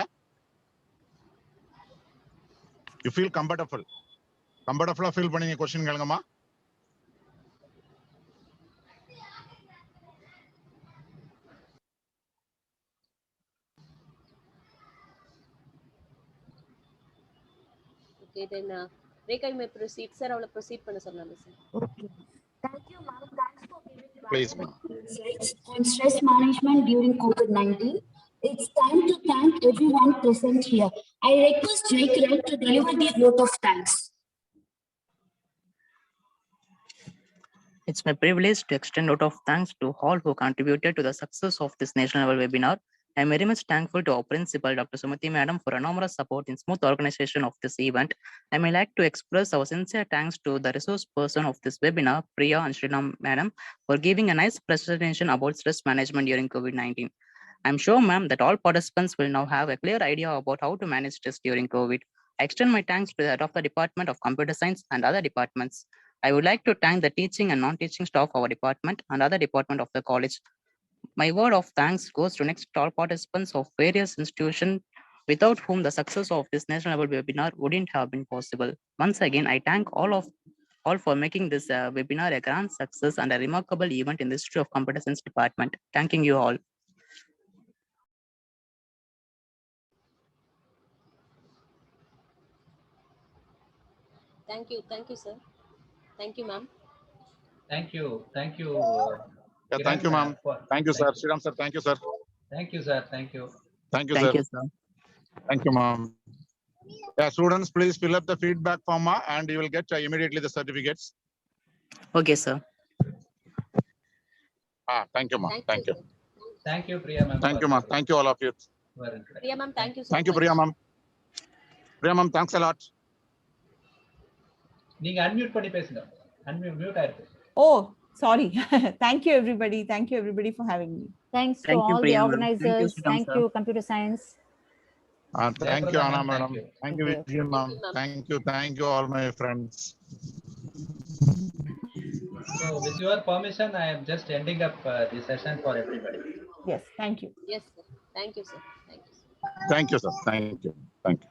F: You feel கம்ஃபர்டபுளா ஃபீல் பண்ணி கொஸ்டின் கேளுங்கம்மா.
A: Okay, then Rekha, you may proceed. Sir, I will proceed பண்ண சொன்னாங்க sir.
G: Okay. Thank you, ma'am. Thanks for giving
F: Please,
G: valuable insights on stress management during COVID-19. It's time to thank everyone present here. I request Jai Kiran to deliver the vote of thanks.
K: It's my privilege to extend a vote of thanks to all who contributed to the success of this national level webinar. I am very much thankful to our principal, Dr. Sumati Madam, for enormous support in smooth organization of this event. I may like to express our sincere thanks to the resource person of this webinar, Priya and Srinam Madam, for giving a nice presentation about stress management during COVID-19. I'm sure, ma'am, that all participants will now have a clear idea about how to manage stress during COVID. I extend my thanks to the head of the Department of Computer Science and other departments. I would like to thank the teaching and non-teaching staff of our department and other department of the college. My word of thanks goes to next all participants of various institutions, without whom the success of this national level webinar wouldn't have been possible. Once again, I thank all for making this webinar a grand success and a remarkable event in the history of Computer Science department. Thanking you all.
A: Thank you, sir. Thank you, ma'am.
E: Thank you,
F: Yeah, thank you, ma'am. Thank you, sir. Sriram sir, thank you, sir.
E: Thank you, sir. Thank you.
F: Thank you, sir. Thank you, ma'am. Yeah, students, please fill up the feedback form and you will get immediately the certificates.
K: Okay, sir.
F: Thank you, ma'am. Thank you.
E: Thank you, Priya ma'am.
F: Thank you, ma'am. Thank you, all of you.
A: Priya ma'am, thank you so
F: Thank you,
A: much.
F: Priya ma'am. Priya ma'am, thanks a lot.
E: நீங்க unmute பண்ணி பேசுங்க. Mute ஆயிருக்கு.
H: Oh, sorry. Thank you, everybody. Thank you, everybody, for having me.
P: Thanks to
K: Thank you,
P: all the
K: Priya ma'am.
P: organizers. Thank you, Computer Science.
F: Thank you, Anna madam. Thank you,
P: Thank
F: Vijay ma'am. Thank you, all my friends.
E: So, with your permission, I am just ending up the session for everybody.
H: Yes, thank you.
A: Yes, sir. Thank you, sir. Thank you.
F: Thank you, sir. Thank you. Thank you.